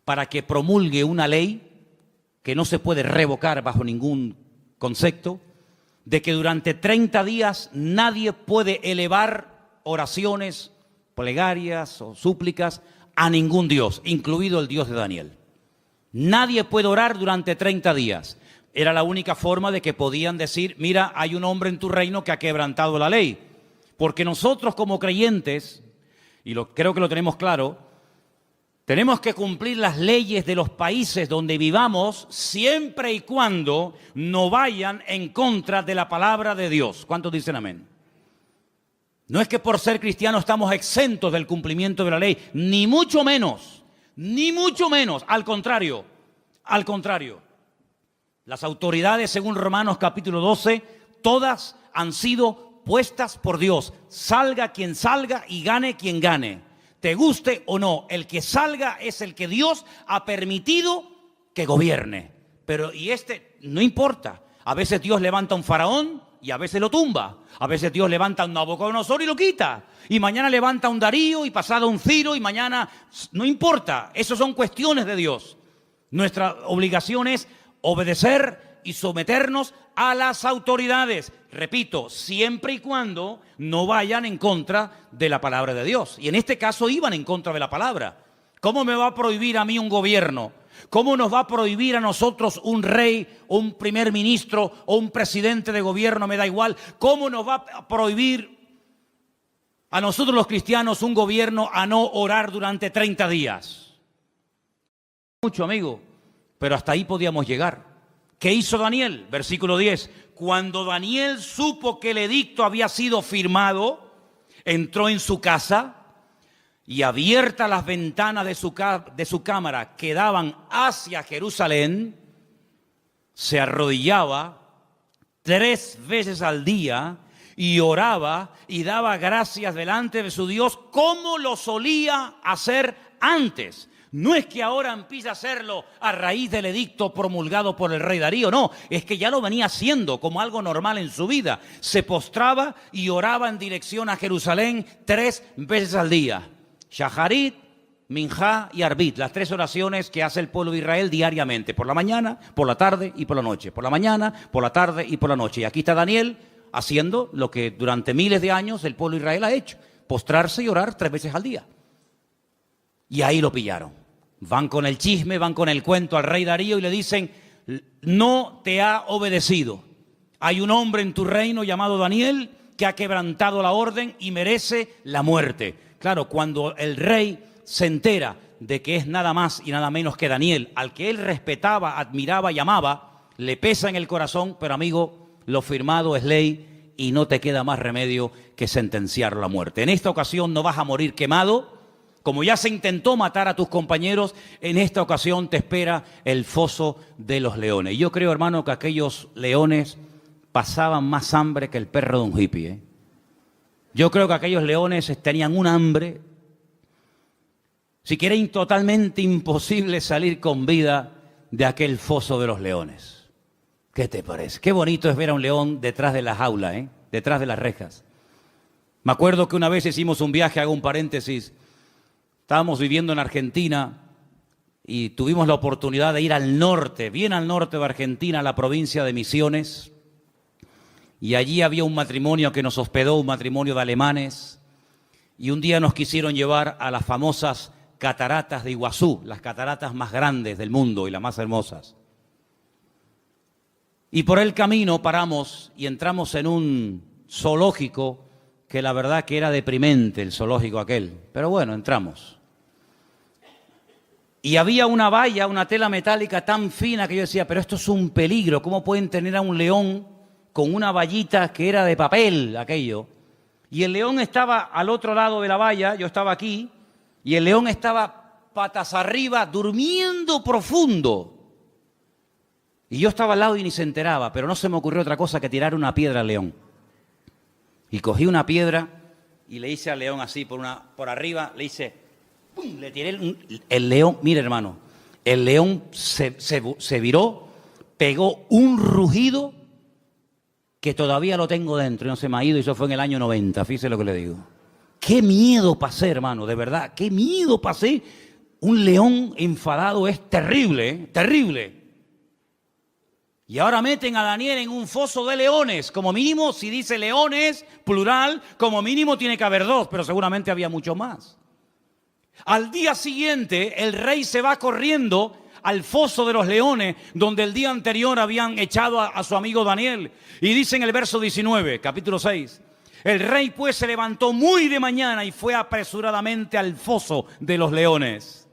para que promulgue una ley que no se puede revocar bajo ningún concepto, de que durante 30 días nadie puede elevar oraciones, plegarias o súplicas a ningún Dios, incluido el Dios de Daniel. Nadie puede orar durante 30 días. Era la única forma de que podían decir, mira, hay un hombre en tu reino que ha quebrantado la ley. Porque nosotros como creyentes, y creo que lo tenemos claro, tenemos que cumplir las leyes de los países donde vivamos siempre y cuando no vayan en contra de la palabra de Dios. ¿Cuántos dicen amén? No es que por ser cristianos estamos exentos del cumplimiento de la ley, ni mucho menos, al contrario. Las autoridades, según Romanos capítulo 12, todas han sido puestas por Dios. Salga quien salga y gane quien gane. Te guste o no, el que salga es el que Dios ha permitido que gobierne. Pero no importa. A veces Dios levanta un faraón y a veces lo tumba. A veces Dios levanta un Nabucodonosor y lo quita. Y mañana levanta un Darío y pasado un Ciro y mañana... No importa, esas son cuestiones de Dios. Nuestra obligación es obedecer y someternos a las autoridades. Repito, siempre y cuando no vayan en contra de la palabra de Dios. Y en este caso iban en contra de la palabra. ¿Cómo me va a prohibir a mí un gobierno? ¿Cómo nos va a prohibir a nosotros un rey, o un primer ministro o un presidente de gobierno? Me da igual. ¿Cómo nos va a prohibir a nosotros los cristianos un gobierno a no orar durante 30 días? Mucho, amigo, pero hasta ahí podíamos llegar. ¿Qué hizo Daniel? Versículo 10. Cuando Daniel supo que el edicto había sido firmado, entró en su casa y abiertas las ventanas de su cámara que daban hacia Jerusalén, se arrodillaba 3 veces al día y oraba y daba gracias delante de su Dios como lo solía hacer antes. No es que ahora empiece a hacerlo a raíz del edicto promulgado por el rey Darío, no, es que ya lo venía haciendo como algo normal en su vida. Se postraba y oraba en dirección a Jerusalén 3 veces al día. Shaharit, Minjá y Arbit, las 3 oraciones que hace el pueblo de Israel diariamente, por la mañana, por la tarde y por la noche. Por la mañana, por la tarde y por la noche. Y aquí está Daniel haciendo lo que durante miles de años el pueblo de Israel ha hecho, postrarse y orar 3 veces al día. Y ahí lo pillaron. Van con el chisme, van con el cuento al rey Darío y le dicen, no te ha obedecido. Hay un hombre en tu reino llamado Daniel que ha quebrantado la orden y merece la muerte. Claro, cuando el rey se entera de que es nada más y nada menos que Daniel, al que él respetaba, admiraba y amaba, le pesa en el corazón, pero amigo, lo firmado es ley y no te queda más remedio que sentenciarlo a muerte. En esta ocasión no vas a morir quemado, Como ya se intentó matar a tus compañeros, en esta ocasión te espera el foso de los leones. Y yo creo, hermano, que aquellos leones pasaban más hambre que el perro de un hippie, ¿eh? Yo creo que aquellos leones tenían un hambre, si quieren, totalmente imposible salir con vida de aquel foso de los leones. ¿Qué te parece? Qué bonito es ver a un león detrás de la jaula, ¿eh? Detrás de las rejas. Me acuerdo que una vez hicimos un viaje, hago un paréntesis, estábamos viviendo en Argentina y tuvimos la oportunidad de ir al norte, bien al norte de Argentina, a la provincia de Misiones. Y allí había un matrimonio que nos hospedó, un matrimonio de alemanes. Y un día nos quisieron llevar a las famosas cataratas de Iguazú, las cataratas más grandes del mundo y las más hermosas. Y por el camino paramos y entramos en un zoológico que la verdad que era deprimente, el zoológico aquel. Pero bueno, entramos. Y había una valla, una tela metálica tan fina que yo decía, pero esto es un peligro. ¿Cómo pueden tener a un león con una vallita que era de papel, aquello? Y el león estaba al otro lado de la valla, yo estaba aquí, y el león estaba patas arriba, durmiendo profundo. Y yo estaba al lado y ni se enteraba, pero no se me ocurrió otra cosa que tirar una piedra al león. Y cogí una piedra y le hice al león así por arriba, le hice... ¡Pum! Le tiré el león, mire hermano, el león se viró, pegó un rugido que todavía lo tengo dentro y no se me ha ido, y eso fue en el año 90, fíjese lo que le digo. Qué miedo pasé, hermano, de verdad, qué miedo pasé. Un león enfadado es terrible, ¿eh? Terrible. Y ahora meten a Daniel en un foso de leones. Como mínimo, si dice leones, plural, como mínimo tiene que haber dos, pero seguramente había mucho más. Al día siguiente, el rey se va corriendo al foso de los leones, donde el día anterior habían echado a su amigo Daniel. Y dice en el verso 19, capítulo 6, el rey pues se levantó muy de mañana y fue apresuradamente al foso de los leones.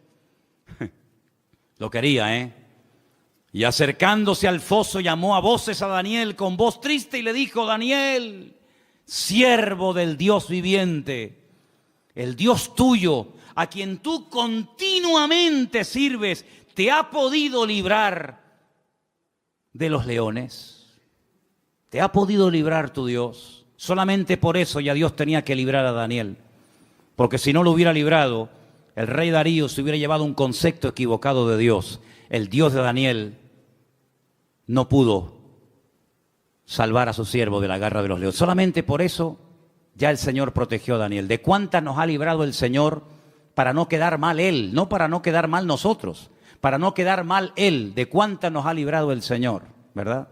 Lo quería, ¿eh? Y acercándose al foso llamó a voces a Daniel con voz triste y le dijo, Daniel, siervo del Dios viviente, el Dios tuyo, a quien tú continuamente sirves, ¿te ha podido librar de los leones? ¿Te ha podido librar tu Dios? Solamente por eso ya Dios tenía que librar a Daniel. Porque si no lo hubiera librado, el rey Darío se hubiera llevado un concepto equivocado de Dios. El Dios de Daniel no pudo salvar a su siervo de la garra de los leones. Solamente por eso ya el Señor protegió a Daniel. ¿De cuántas nos ha librado el Señor para no quedar mal Él? No para no quedar mal nosotros, para no quedar mal Él. ¿De cuántas nos ha librado el Señor? ¿Verdad?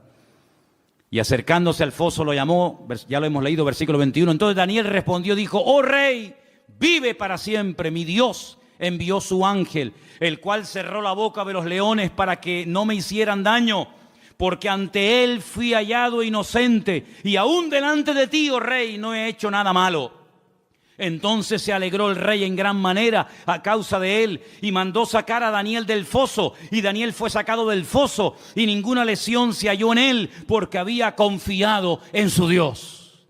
Y acercándose al foso lo llamó, ya lo hemos leído, versículo 21. Entonces Daniel respondió, dijo, oh rey, vive para siempre, mi Dios envió su ángel, el cual cerró la boca de los leones para que no me hicieran daño, porque ante él fui hallado inocente, y aún delante de ti, oh rey, no he hecho nada malo. Entonces se alegró el rey en gran manera a causa de él y mandó sacar a Daniel del foso, y Daniel fue sacado del foso y ninguna lesión se halló en él porque había confiado en su Dios.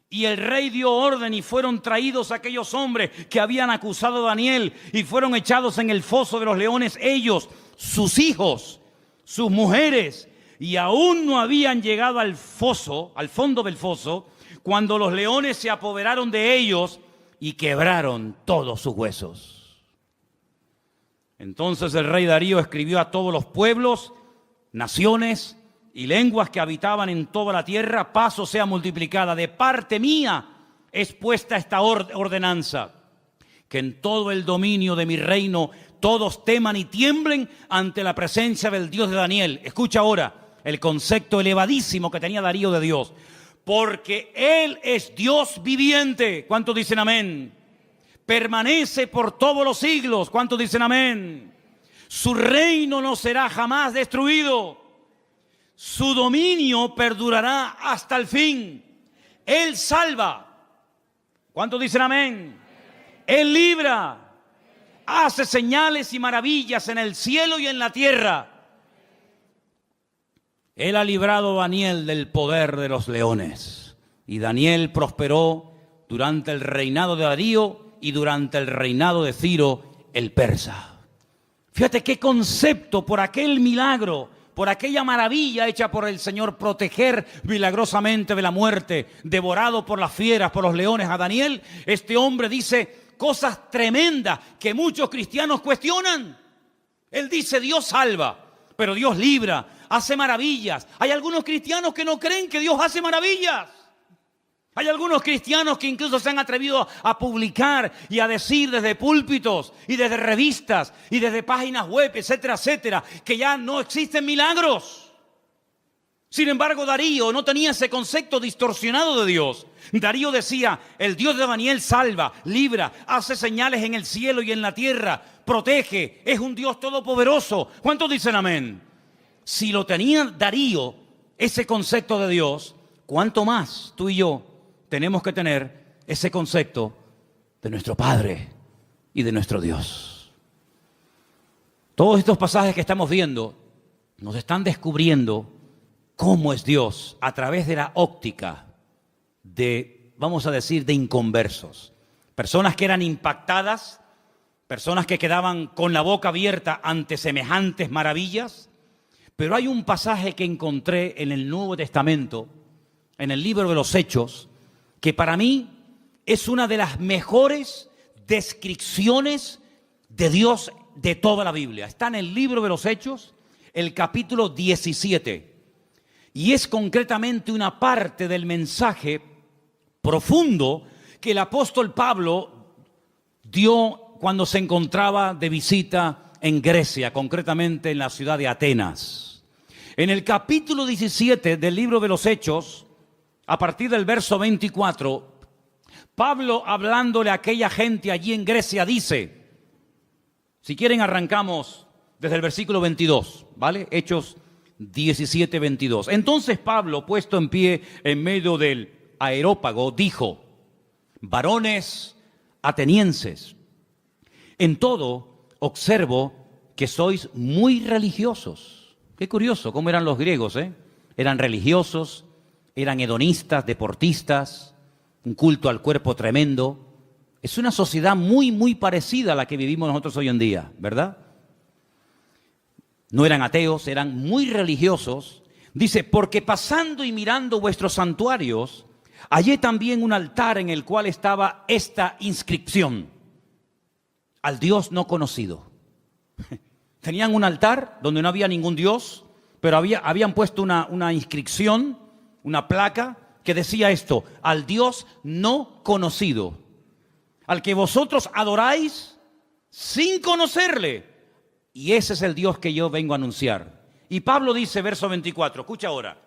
Y el rey dio orden y fueron traídos aquellos hombres que habían acusado a Daniel y fueron echados en el foso de los leones, ellos, sus hijos, sus mujeres, y aún no habían llegado al foso, al fondo del foso, cuando los leones se apoderaron de ellos y quebraron todos sus huesos. Entonces el rey Darío escribió a todos los pueblos, naciones y lenguas que habitaban en toda la tierra, paz os sea multiplicada. De parte mía es puesta esta ordenanza, que en todo el dominio de mi reino todos teman y tiemblen ante la presencia del Dios de Daniel. Escucha ahora el concepto elevadísimo que tenía Darío de Dios. Porque Él es Dios viviente. ¿Cuántos dicen amén? Permanece por todos los siglos. ¿Cuántos dicen amén? Su reino no será jamás destruido. Su dominio perdurará hasta el fin. Él salva. ¿Cuántos dicen amén? Él libra. Hace señales y maravillas en el cielo y en la tierra. Él ha librado a Daniel del poder de los leones. Y Daniel prosperó durante el reinado de Darío y durante el reinado de Ciro el persa. Fíjate qué concepto por aquel milagro, por aquella maravilla hecha por el Señor, proteger milagrosamente de la muerte, devorado por las fieras, por los leones a Daniel. Este hombre dice cosas tremendas que muchos cristianos cuestionan. Él dice: Dios salva, pero Dios libra, hace maravillas. Hay algunos cristianos que no creen que Dios hace maravillas. Hay algunos cristianos que incluso se han atrevido a publicar y a decir desde púlpitos y desde revistas y desde páginas web, etcétera, etcétera, que ya no existen milagros. Sin embargo, Darío no tenía ese concepto distorsionado de Dios. Darío decía: el Dios de Daniel salva, libra, hace señales en el cielo y en la tierra, protege, es un Dios todopoderoso. ¿Cuántos dicen amén? Si lo tenía Darío, ese concepto de Dios, ¿cuánto más tú y yo tenemos que tener ese concepto de nuestro Padre y de nuestro Dios? Todos estos pasajes que estamos viendo nos están descubriendo cómo es Dios a través de la óptica de, vamos a decir, de inconversos. Personas que eran impactadas, personas que quedaban con la boca abierta ante semejantes maravillas. Pero hay un pasaje que encontré en el Nuevo Testamento, en el libro de los Hechos, que para mí es una de las mejores descripciones de Dios de toda la Biblia. Está en el libro de los Hechos, el capítulo 17. Y es concretamente una parte del mensaje profundo que el apóstol Pablo dio cuando se encontraba de visita en Grecia, concretamente en la ciudad de Atenas. En el capítulo 17 del libro de los Hechos, a partir del verso 24, Pablo, hablándole a aquella gente allí en Grecia, dice, si quieren arrancamos desde el versículo 22, ¿vale? Hechos 17, 22. Entonces Pablo, puesto en pie en medio del Areópago, dijo: varones atenienses, en todo observo que sois muy religiosos. Qué curioso cómo eran los griegos, ¿eh? Eran religiosos, eran hedonistas, deportistas, un culto al cuerpo tremendo. Es una sociedad muy, muy parecida a la que vivimos nosotros hoy en día, ¿verdad? No eran ateos, eran muy religiosos. Dice, porque pasando y mirando vuestros santuarios, hallé también un altar en el cual estaba esta inscripción: al Dios no conocido. Tenían un altar donde no había ningún Dios, pero habían puesto una inscripción, una placa que decía esto: al Dios no conocido, al que vosotros adoráis sin conocerle. Y ese es el Dios que yo vengo a anunciar. Y Pablo dice, verso 24, escucha ahora: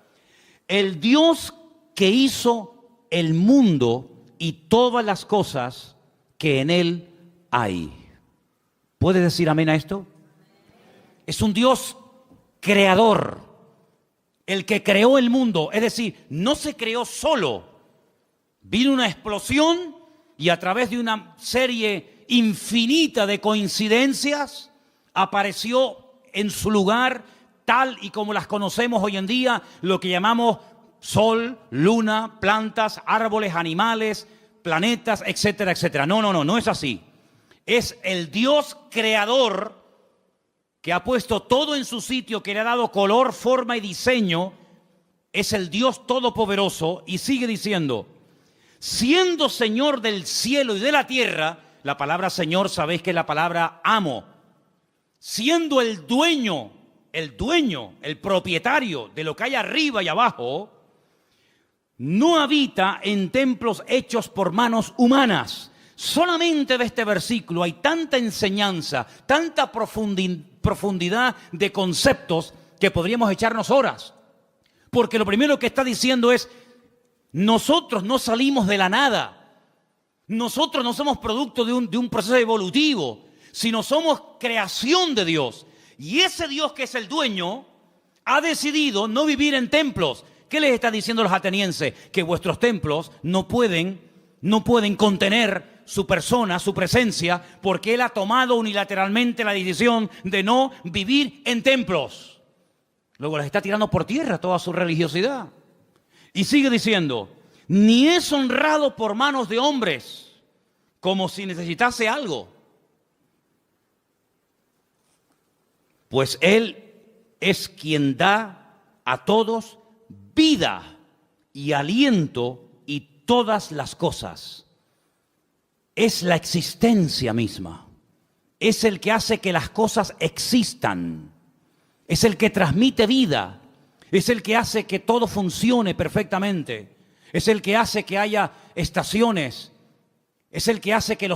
el Dios que hizo el mundo y todas las cosas que en él hay. ¿Puede decir amén a esto? Es un Dios creador, el que creó el mundo. Es decir, no se creó solo. Vino una explosión y a través de una serie infinita de coincidencias apareció en su lugar, tal y como las conocemos hoy en día, lo que llamamos sol, luna, plantas, árboles, animales, planetas, etcétera, etcétera. No es así. Es el Dios creador que ha puesto todo en su sitio, que le ha dado color, forma y diseño. Es el Dios todopoderoso. Y sigue diciendo, siendo Señor del cielo y de la tierra. La palabra Señor, sabéis que es la palabra amo. Siendo el dueño, el propietario de lo que hay arriba y abajo, no habita en templos hechos por manos humanas. Solamente de este versículo hay tanta enseñanza, tanta profundidad de conceptos que podríamos echarnos horas. Porque lo primero que está diciendo es, nosotros no salimos de la nada. Nosotros no somos producto de un proceso evolutivo, sino somos creación de Dios. Y ese Dios que es el dueño ha decidido no vivir en templos. ¿Qué les está diciendo a los atenienses? Que vuestros templos no pueden contener su persona, su presencia, porque Él ha tomado unilateralmente la decisión de no vivir en templos. Luego les está tirando por tierra toda su religiosidad. Y sigue diciendo, ni es honrado por manos de hombres, como si necesitase algo. Pues Él es quien da a todos vida y aliento y todas las cosas. Es la existencia misma. Es el que hace que las cosas existan. Es el que transmite vida. Es el que hace que todo funcione perfectamente. Es el que hace que haya estaciones. Es el que hace que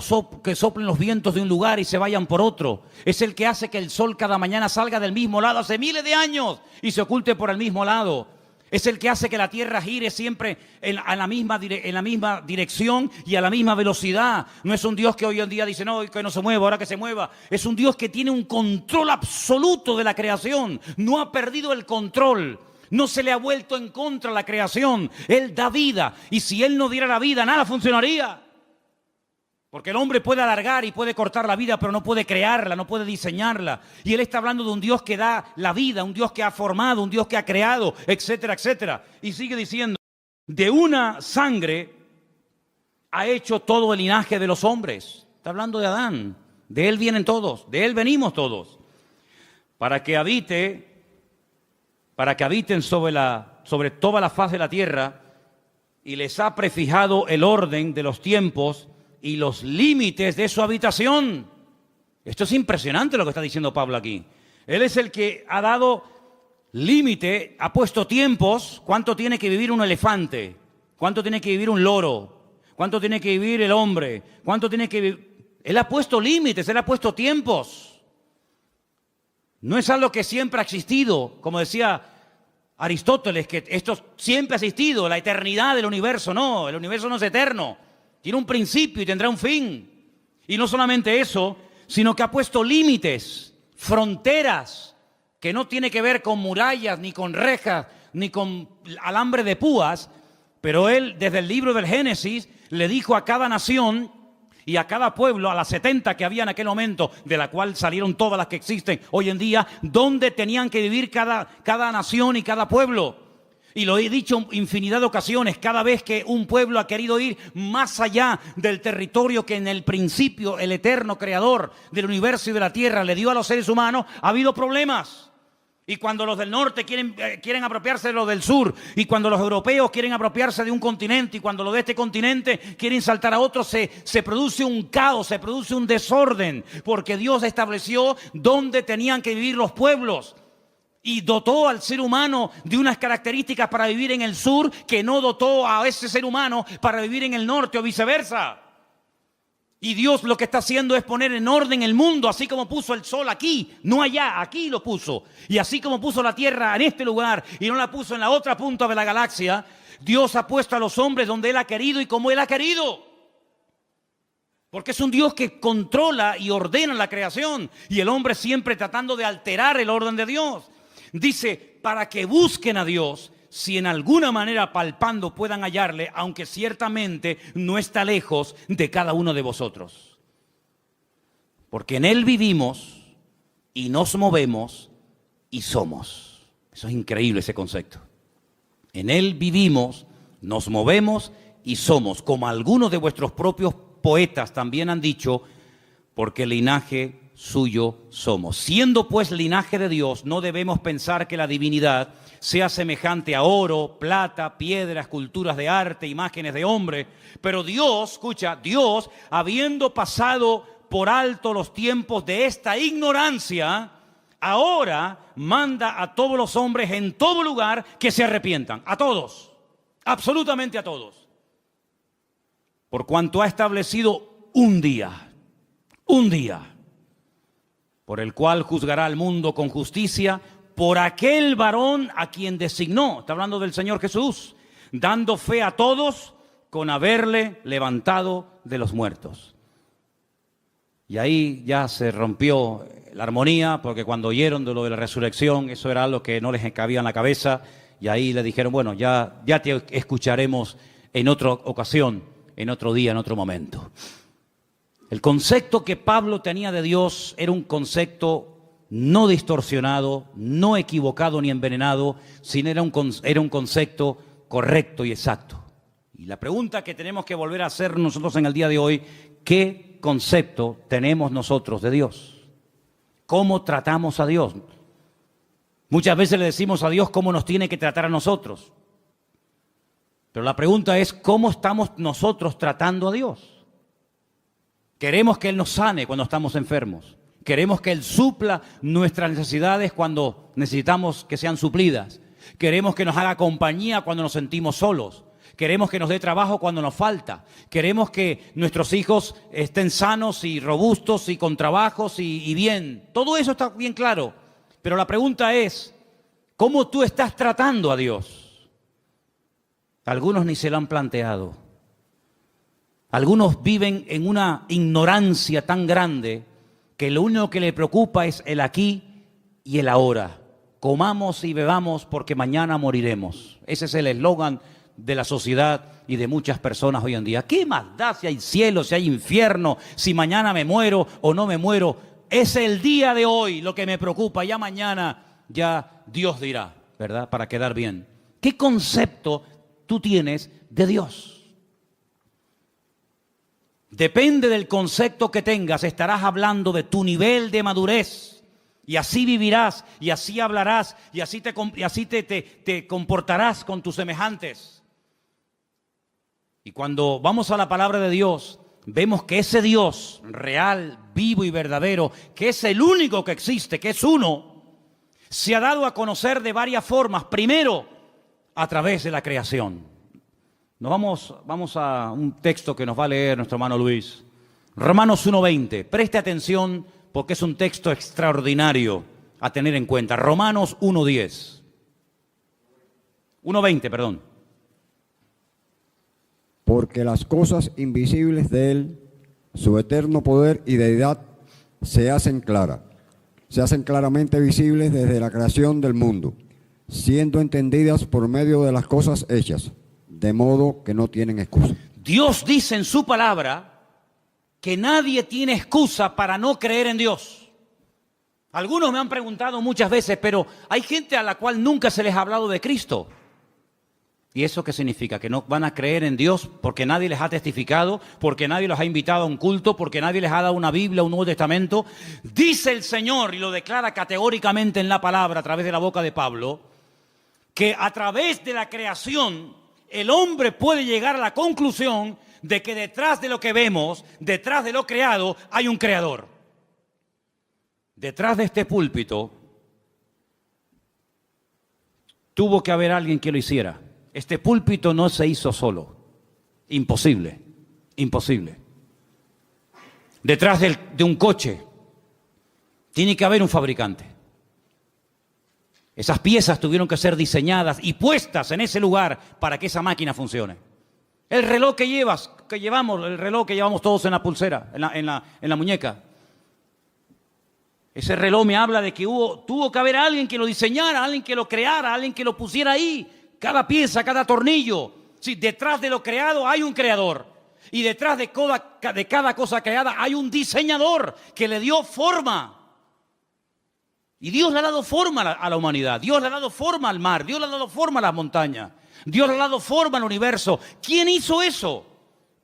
soplen los vientos de un lugar y se vayan por otro. Es el que hace que el sol cada mañana salga del mismo lado hace miles de años y se oculte por el mismo lado. Es el que hace que la tierra gire siempre en la misma dirección y a la misma velocidad. No es un Dios que hoy en día dice, no, que no se mueva, ahora que se mueva. Es un Dios que tiene un control absoluto de la creación. No ha perdido el control. No se le ha vuelto en contra la creación. Él da vida. Y si Él no diera la vida, nada funcionaría. Porque el hombre puede alargar y puede cortar la vida, pero no puede crearla, no puede diseñarla. Y Él está hablando de un Dios que da la vida, un Dios que ha formado, un Dios que ha creado, etcétera, etcétera. Y sigue diciendo, de una sangre ha hecho todo el linaje de los hombres. Está hablando de Adán. De Él vienen todos, de Él venimos todos. Para que habiten sobre toda la faz de la tierra, y les ha prefijado el orden de los tiempos y los límites de su habitación. Esto es impresionante lo que está diciendo Pablo aquí. Él es el que ha dado límite, ha puesto tiempos. ¿Cuánto tiene que vivir un elefante? ¿Cuánto tiene que vivir un loro? ¿Cuánto tiene que vivir el hombre? ¿Cuánto tiene que vivir? Él ha puesto límites, Él ha puesto tiempos. No es algo que siempre ha existido, como decía Aristóteles, que esto siempre ha existido, la eternidad del universo. No, el universo no es eterno. Tiene un principio y tendrá un fin. Y no solamente eso, sino que ha puesto límites, fronteras, que no tiene que ver con murallas, ni con rejas, ni con alambre de púas. Pero Él, desde el libro del Génesis, le dijo a cada nación y a cada pueblo, a las 70 que había en aquel momento, de la cual salieron todas las que existen hoy en día, dónde tenían que vivir cada nación y cada pueblo. Y lo he dicho infinidad de ocasiones, cada vez que un pueblo ha querido ir más allá del territorio que en el principio el eterno creador del universo y de la tierra le dio a los seres humanos, ha habido problemas. Y cuando los del norte quieren apropiarse de los del sur, y cuando los europeos quieren apropiarse de un continente, y cuando los de este continente quieren saltar a otro, se produce un caos, se produce un desorden, porque Dios estableció dónde tenían que vivir los pueblos. Y dotó al ser humano de unas características para vivir en el sur que no dotó a ese ser humano para vivir en el norte o viceversa. Y Dios lo que está haciendo es poner en orden el mundo, así como puso el sol aquí, no allá, aquí lo puso. Y así como puso la tierra en este lugar y no la puso en la otra punta de la galaxia, Dios ha puesto a los hombres donde Él ha querido y como Él ha querido. Porque es un Dios que controla y ordena la creación. Y el hombre siempre tratando de alterar el orden de Dios. Dice, para que busquen a Dios, si en alguna manera palpando puedan hallarle, aunque ciertamente no está lejos de cada uno de vosotros. Porque en Él vivimos y nos movemos y somos. Eso es increíble, ese concepto. En Él vivimos, nos movemos y somos, como algunos de vuestros propios poetas también han dicho, porque linaje suyo somos. Siendo pues linaje de Dios, no debemos pensar que la divinidad sea semejante a oro, plata, piedra, esculturas de arte, imágenes de hombre. Pero Dios, escucha, Dios, habiendo pasado por alto los tiempos de esta ignorancia, ahora manda a todos los hombres en todo lugar que se arrepientan. A todos, absolutamente a todos. Por cuanto ha establecido un día, por el cual juzgará al mundo con justicia por aquel varón a quien designó. Está hablando del Señor Jesús, dando fe a todos con haberle levantado de los muertos. Y ahí ya se rompió la armonía, porque cuando oyeron de lo de la resurrección, eso era algo que no les cabía en la cabeza, y ahí le dijeron, bueno, ya te escucharemos en otra ocasión, en otro día, en otro momento. El concepto que Pablo tenía de Dios era un concepto no distorsionado, no equivocado ni envenenado, sino era un concepto correcto y exacto. Y la pregunta que tenemos que volver a hacer nosotros en el día de hoy, ¿qué concepto tenemos nosotros de Dios? ¿Cómo tratamos a Dios? Muchas veces le decimos a Dios cómo nos tiene que tratar a nosotros. Pero la pregunta es, ¿cómo estamos nosotros tratando a Dios? Queremos que Él nos sane cuando estamos enfermos. Queremos que Él supla nuestras necesidades cuando necesitamos que sean suplidas. Queremos que nos haga compañía cuando nos sentimos solos. Queremos que nos dé trabajo cuando nos falta. Queremos que nuestros hijos estén sanos y robustos y con trabajos y bien. Todo eso está bien claro. Pero la pregunta es, ¿cómo tú estás tratando a Dios? Algunos ni se lo han planteado. Algunos viven en una ignorancia tan grande que lo único que le preocupa es el aquí y el ahora. Comamos y bebamos porque mañana moriremos. Ese es el eslogan de la sociedad y de muchas personas hoy en día. ¿Qué más da si hay cielo, si hay infierno, si mañana me muero o no me muero? Es el día de hoy lo que me preocupa. Ya mañana ya Dios dirá, ¿verdad? Para quedar bien. ¿Qué concepto tú tienes de Dios? Depende del concepto que tengas, estarás hablando de tu nivel de madurez. Y así vivirás, y así hablarás, y así te comportarás con tus semejantes. Y cuando vamos a la palabra de Dios, vemos que ese Dios real, vivo y verdadero, que es el único que existe, que es uno, se ha dado a conocer de varias formas. Primero, a través de la creación. Vamos a un texto que nos va a leer nuestro hermano Luis. Romanos 1:20. Preste atención porque es un texto extraordinario a tener en cuenta. Romanos 1:10. 1:20, perdón. Porque las cosas invisibles de Él, su eterno poder y deidad, se hacen claramente visibles desde la creación del mundo, siendo entendidas por medio de las cosas hechas, de modo que no tienen excusa. Dios dice en su palabra que nadie tiene excusa para no creer en Dios. Algunos me han preguntado muchas veces, pero hay gente a la cual nunca se les ha hablado de Cristo. ¿Y eso qué significa? ¿Que no van a creer en Dios porque nadie les ha testificado, porque nadie los ha invitado a un culto, porque nadie les ha dado una Biblia, un Nuevo Testamento? Dice el Señor, y lo declara categóricamente en la palabra a través de la boca de Pablo, que a través de la creación el hombre puede llegar a la conclusión de que detrás de lo que vemos, detrás de lo creado, hay un creador. Detrás de este púlpito tuvo que haber alguien que lo hiciera. Este púlpito no se hizo solo. Imposible, imposible. Detrás de un coche tiene que haber un fabricante. Esas piezas tuvieron que ser diseñadas y puestas en ese lugar para que esa máquina funcione. El reloj que llevamos, el reloj que llevamos todos en la pulsera, en la muñeca. Ese reloj me habla de que tuvo que haber alguien que lo diseñara, alguien que lo creara, alguien que lo pusiera ahí. Cada pieza, cada tornillo. Sí, detrás de lo creado hay un creador. Y detrás de cada cosa creada hay un diseñador que le dio forma. Y Dios le ha dado forma a la humanidad. Dios le ha dado forma al mar. Dios le ha dado forma a las montañas. Dios le ha dado forma al universo. ¿Quién hizo eso?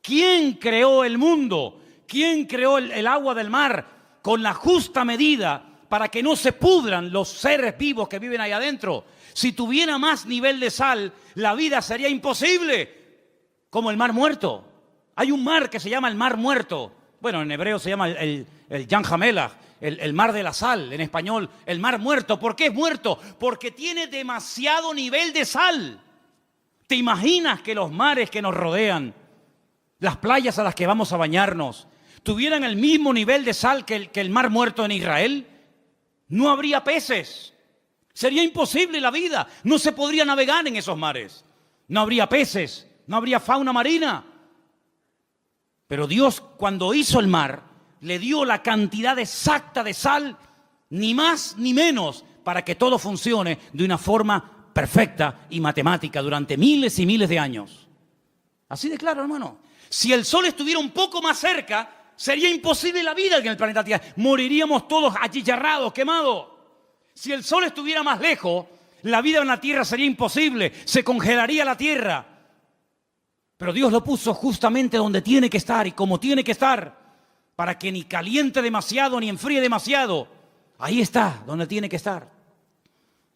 ¿Quién creó el mundo? ¿Quién creó el agua del mar con la justa medida para que no se pudran los seres vivos que viven ahí adentro? Si tuviera más nivel de sal, la vida sería imposible, como el mar muerto. Hay un mar que se llama el mar muerto. Bueno, en hebreo se llama el Yam HaMelach, el mar de la sal. En español, el mar muerto. ¿Por qué es muerto? Porque tiene demasiado nivel de sal. ¿Te imaginas que los mares que nos rodean, las playas a las que vamos a bañarnos, tuvieran el mismo nivel de sal que el mar muerto en Israel? No habría peces. Sería imposible la vida. No se podría navegar en esos mares. No habría peces, no habría fauna marina. Pero Dios, cuando hizo el mar, le dio la cantidad exacta de sal, ni más ni menos, para que todo funcione de una forma perfecta y matemática durante miles y miles de años. Así de claro, hermano. Si el sol estuviera un poco más cerca, sería imposible la vida en el planeta Tierra. Moriríamos todos achicharrados, quemados. Si el sol estuviera más lejos, la vida en la Tierra sería imposible. Se congelaría la Tierra. Pero Dios lo puso justamente donde tiene que estar y como tiene que estar, para que ni caliente demasiado ni enfríe demasiado. Ahí está, donde tiene que estar.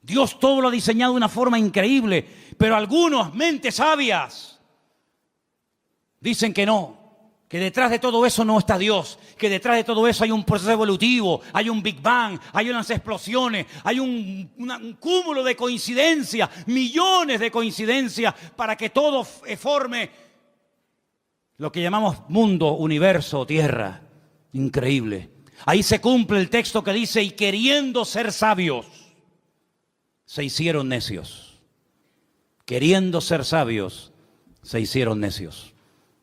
Dios todo lo ha diseñado de una forma increíble, pero algunos, mentes sabias, dicen que no, que detrás de todo eso no está Dios, que detrás de todo eso hay un proceso evolutivo, hay un Big Bang, hay unas explosiones, hay un cúmulo de coincidencias, millones de coincidencias para que todo forme lo que llamamos mundo, universo, tierra. Increíble. Ahí se cumple el texto que dice, y queriendo ser sabios, se hicieron necios. Queriendo ser sabios, se hicieron necios.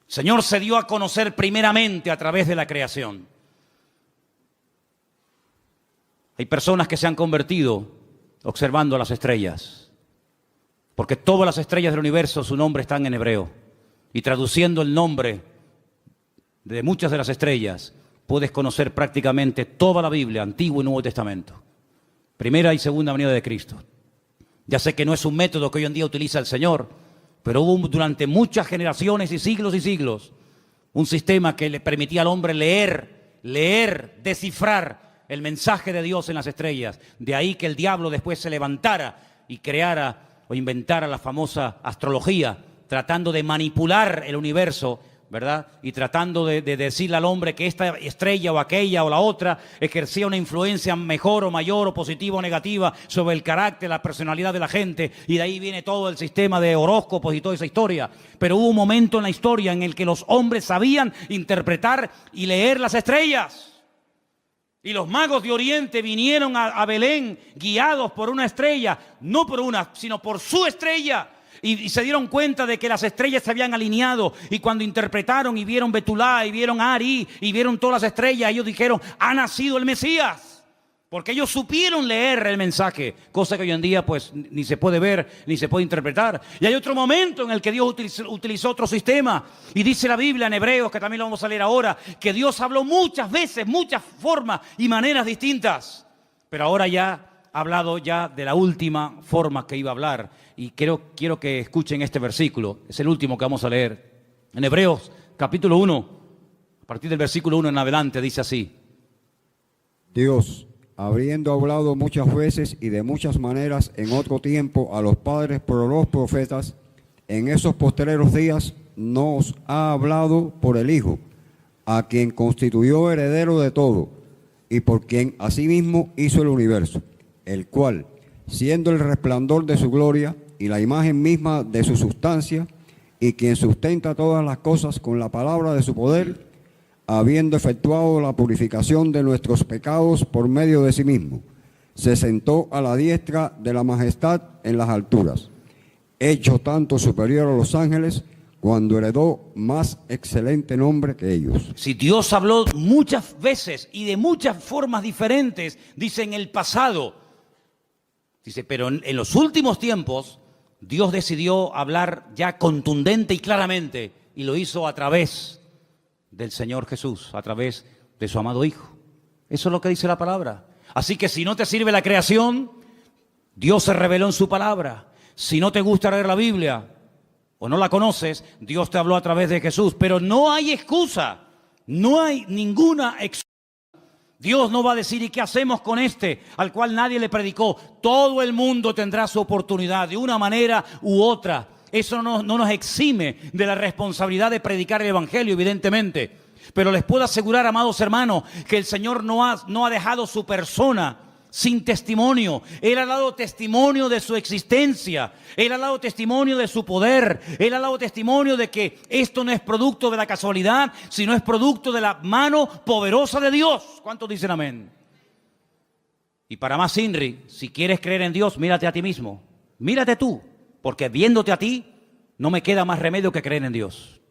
El Señor se dio a conocer primeramente a través de la creación. Hay personas que se han convertido observando las estrellas, porque todas las estrellas del universo, su nombre está en hebreo. Y traduciendo el nombre de muchas de las estrellas, puedes conocer prácticamente toda la Biblia, Antiguo y Nuevo Testamento. Primera y segunda venida de Cristo. Ya sé que no es un método que hoy en día utiliza el Señor, pero hubo durante muchas generaciones y siglos, un sistema que le permitía al hombre leer, descifrar el mensaje de Dios en las estrellas. De ahí que el diablo después se levantara y creara o inventara la famosa astrología, tratando de manipular el universo, ¿verdad? Y tratando de decirle al hombre que esta estrella o aquella o la otra ejercía una influencia mejor o mayor o positiva o negativa sobre el carácter, la personalidad de la gente. Y de ahí viene todo el sistema de horóscopos y toda esa historia. Pero hubo un momento en la historia en el que los hombres sabían interpretar y leer las estrellas. Y los magos de Oriente vinieron a Belén guiados por una estrella, no por una, sino por su estrella. Y se dieron cuenta de que las estrellas se habían alineado. Y cuando interpretaron y vieron Betulá y vieron Ari y vieron todas las estrellas, ellos dijeron, ha nacido el Mesías. Porque ellos supieron leer el mensaje, cosa que hoy en día pues ni se puede ver ni se puede interpretar. Y hay otro momento en el que Dios utilizó otro sistema. Y dice la Biblia en Hebreos, que también lo vamos a leer ahora, que Dios habló muchas veces, muchas formas y maneras distintas. Pero ahora ya ha hablado ya de la última forma que iba a hablar. Y quiero que escuchen este versículo. Es el último que vamos a leer. En Hebreos capítulo 1, a partir del versículo 1 en adelante, dice así. Dios, habiendo hablado muchas veces y de muchas maneras en otro tiempo a los padres por los profetas, en esos postreros días nos ha hablado por el Hijo, a quien constituyó heredero de todo, y por quien asimismo hizo el universo, el cual, siendo el resplandor de su gloria y la imagen misma de su sustancia, y quien sustenta todas las cosas con la palabra de su poder, habiendo efectuado la purificación de nuestros pecados por medio de sí mismo, se sentó a la diestra de la majestad en las alturas, hecho tanto superior a los ángeles, cuando heredó más excelente nombre que ellos. Si Dios habló muchas veces y de muchas formas diferentes, dice en el pasado, dice, pero en los últimos tiempos, Dios decidió hablar ya contundente y claramente, y lo hizo a través del Señor Jesús, a través de su amado Hijo. Eso es lo que dice la palabra. Así que si no te sirve la creación, Dios se reveló en su palabra. Si no te gusta leer la Biblia o no la conoces, Dios te habló a través de Jesús. Pero no hay excusa, no hay ninguna excusa. Dios no va a decir, ¿y qué hacemos con este al cual nadie le predicó? Todo el mundo tendrá su oportunidad de una manera u otra. Eso no nos exime de la responsabilidad de predicar el Evangelio, evidentemente. Pero les puedo asegurar, amados hermanos, que el Señor no ha dejado su persona sin testimonio. Él ha dado testimonio de su existencia. Él ha dado testimonio de su poder. Él ha dado testimonio de que esto no es producto de la casualidad, sino es producto de la mano poderosa de Dios. ¿Cuántos dicen amén? Y para más Inri, si quieres creer en Dios, mírate a ti mismo. Mírate tú, porque viéndote a ti, no me queda más remedio que creer en Dios.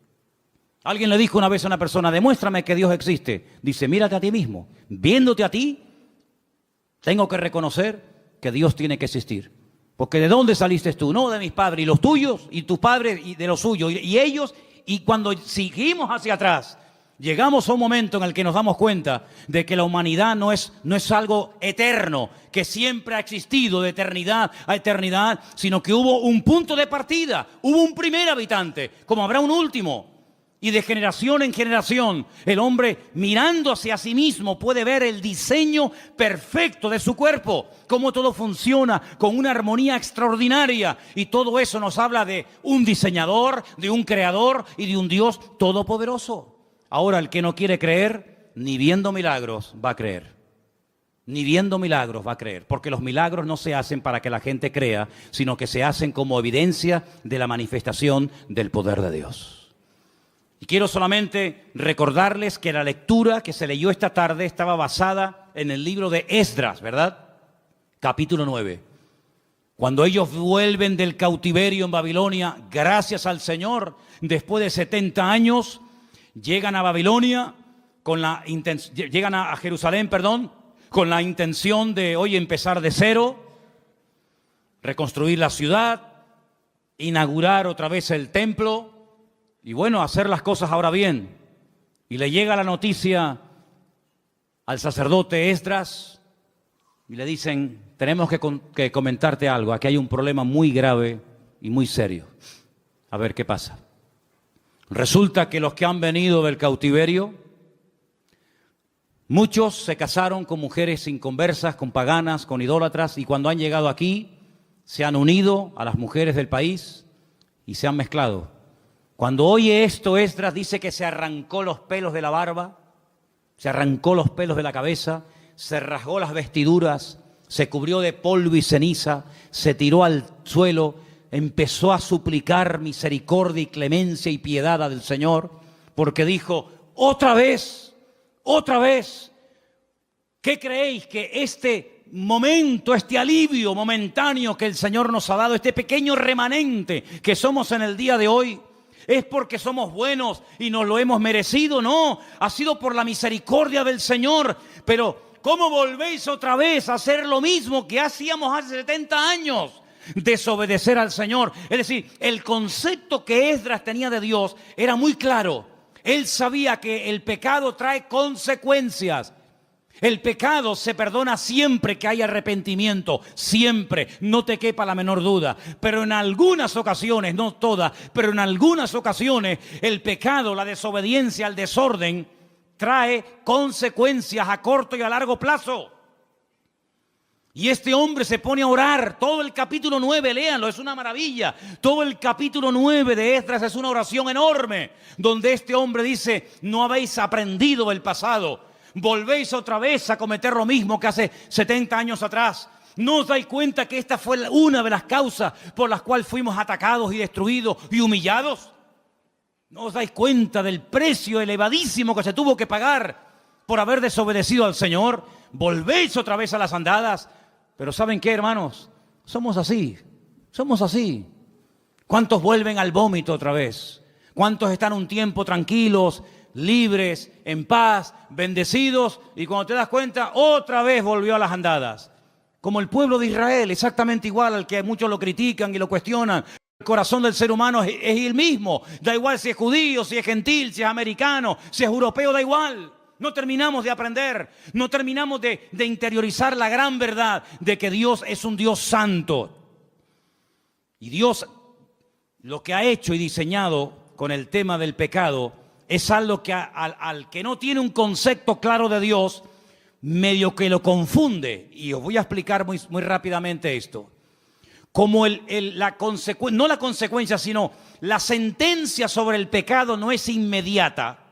Alguien le dijo una vez a una persona, demuéstrame que Dios existe. Dice, mírate a ti mismo. Viéndote a ti, tengo que reconocer que Dios tiene que existir. Porque ¿de dónde saliste tú? No de mis padres, y los tuyos, y tus padres, y de los suyos, y ellos. Y cuando seguimos hacia atrás, Llegamos a un momento en el que nos damos cuenta de que la humanidad no es algo eterno, que siempre ha existido de eternidad a eternidad, sino que hubo un punto de partida, hubo un primer habitante, como habrá un último. Y de generación en generación, el hombre mirando hacia sí mismo puede ver el diseño perfecto de su cuerpo, cómo todo funciona con una armonía extraordinaria. Y todo eso nos habla de un diseñador, de un creador y de un Dios todopoderoso. Ahora, el que no quiere creer, ni viendo milagros va a creer. Ni viendo milagros va a creer, porque los milagros no se hacen para que la gente crea, sino que se hacen como evidencia de la manifestación del poder de Dios. Y quiero solamente recordarles que la lectura que se leyó esta tarde estaba basada en el libro de Esdras, ¿verdad? Capítulo 9. Cuando ellos vuelven del cautiverio en Babilonia, gracias al Señor, después de 70 años, llegan a Babilonia, llegan a Jerusalén, con la intención de hoy empezar de cero, reconstruir la ciudad, inaugurar otra vez el templo, y bueno, hacer las cosas ahora bien. Y le llega la noticia al sacerdote Esdras y le dicen: tenemos que comentarte algo, aquí hay un problema muy grave y muy serio. A ver qué pasa. Resulta que los que han venido del cautiverio, muchos se casaron con mujeres inconversas, con paganas, con idólatras, y cuando han llegado aquí se han unido a las mujeres del país y se han mezclado. Cuando oye esto, Esdras dice que se arrancó los pelos de la barba, se arrancó los pelos de la cabeza, se rasgó las vestiduras, se cubrió de polvo y ceniza, se tiró al suelo, empezó a suplicar misericordia y clemencia y piedad del Señor, porque dijo: otra vez, ¿qué creéis que este momento, este alivio momentáneo que el Señor nos ha dado, este pequeño remanente que somos en el día de hoy, es porque somos buenos y nos lo hemos merecido? No, ha sido por la misericordia del Señor. Pero ¿cómo volvéis otra vez a hacer lo mismo que hacíamos hace 70 años? Desobedecer al Señor. Es decir, el concepto que Esdras tenía de Dios era muy claro. Él sabía que el pecado trae consecuencias. El pecado se perdona siempre que hay arrepentimiento, siempre, no te quepa la menor duda. Pero en algunas ocasiones, no todas, pero en algunas ocasiones el pecado, la desobediencia, el desorden, trae consecuencias a corto y a largo plazo. Y este hombre se pone a orar, todo el capítulo 9, léanlo, es una maravilla. Todo el capítulo 9 de Esdras es una oración enorme, donde este hombre dice: no habéis aprendido del pasado. Volvéis otra vez a cometer lo mismo que hace 70 años atrás. ¿No os dais cuenta que esta fue una de las causas por las cuales fuimos atacados y destruidos y humillados? ¿No os dais cuenta del precio elevadísimo que se tuvo que pagar por haber desobedecido al Señor? Volvéis otra vez a las andadas. Pero ¿saben qué, hermanos? Somos así. ¿Cuántos vuelven al vómito otra vez? ¿Cuántos están un tiempo tranquilos, libres, en paz, bendecidos, y cuando te das cuenta, otra vez volvió a las andadas? Como el pueblo de Israel, exactamente igual, al que muchos lo critican y lo cuestionan. El corazón del ser humano es el mismo, da igual si es judío, si es gentil, si es americano, si es europeo, da igual. No terminamos de aprender, no terminamos de interiorizar la gran verdad de que Dios es un Dios santo. Y Dios lo que ha hecho y diseñado con el tema del pecado es algo que al que no tiene un concepto claro de Dios, medio que lo confunde. Y os voy a explicar muy rápidamente esto. Como no la consecuencia, sino la sentencia sobre el pecado no es inmediata.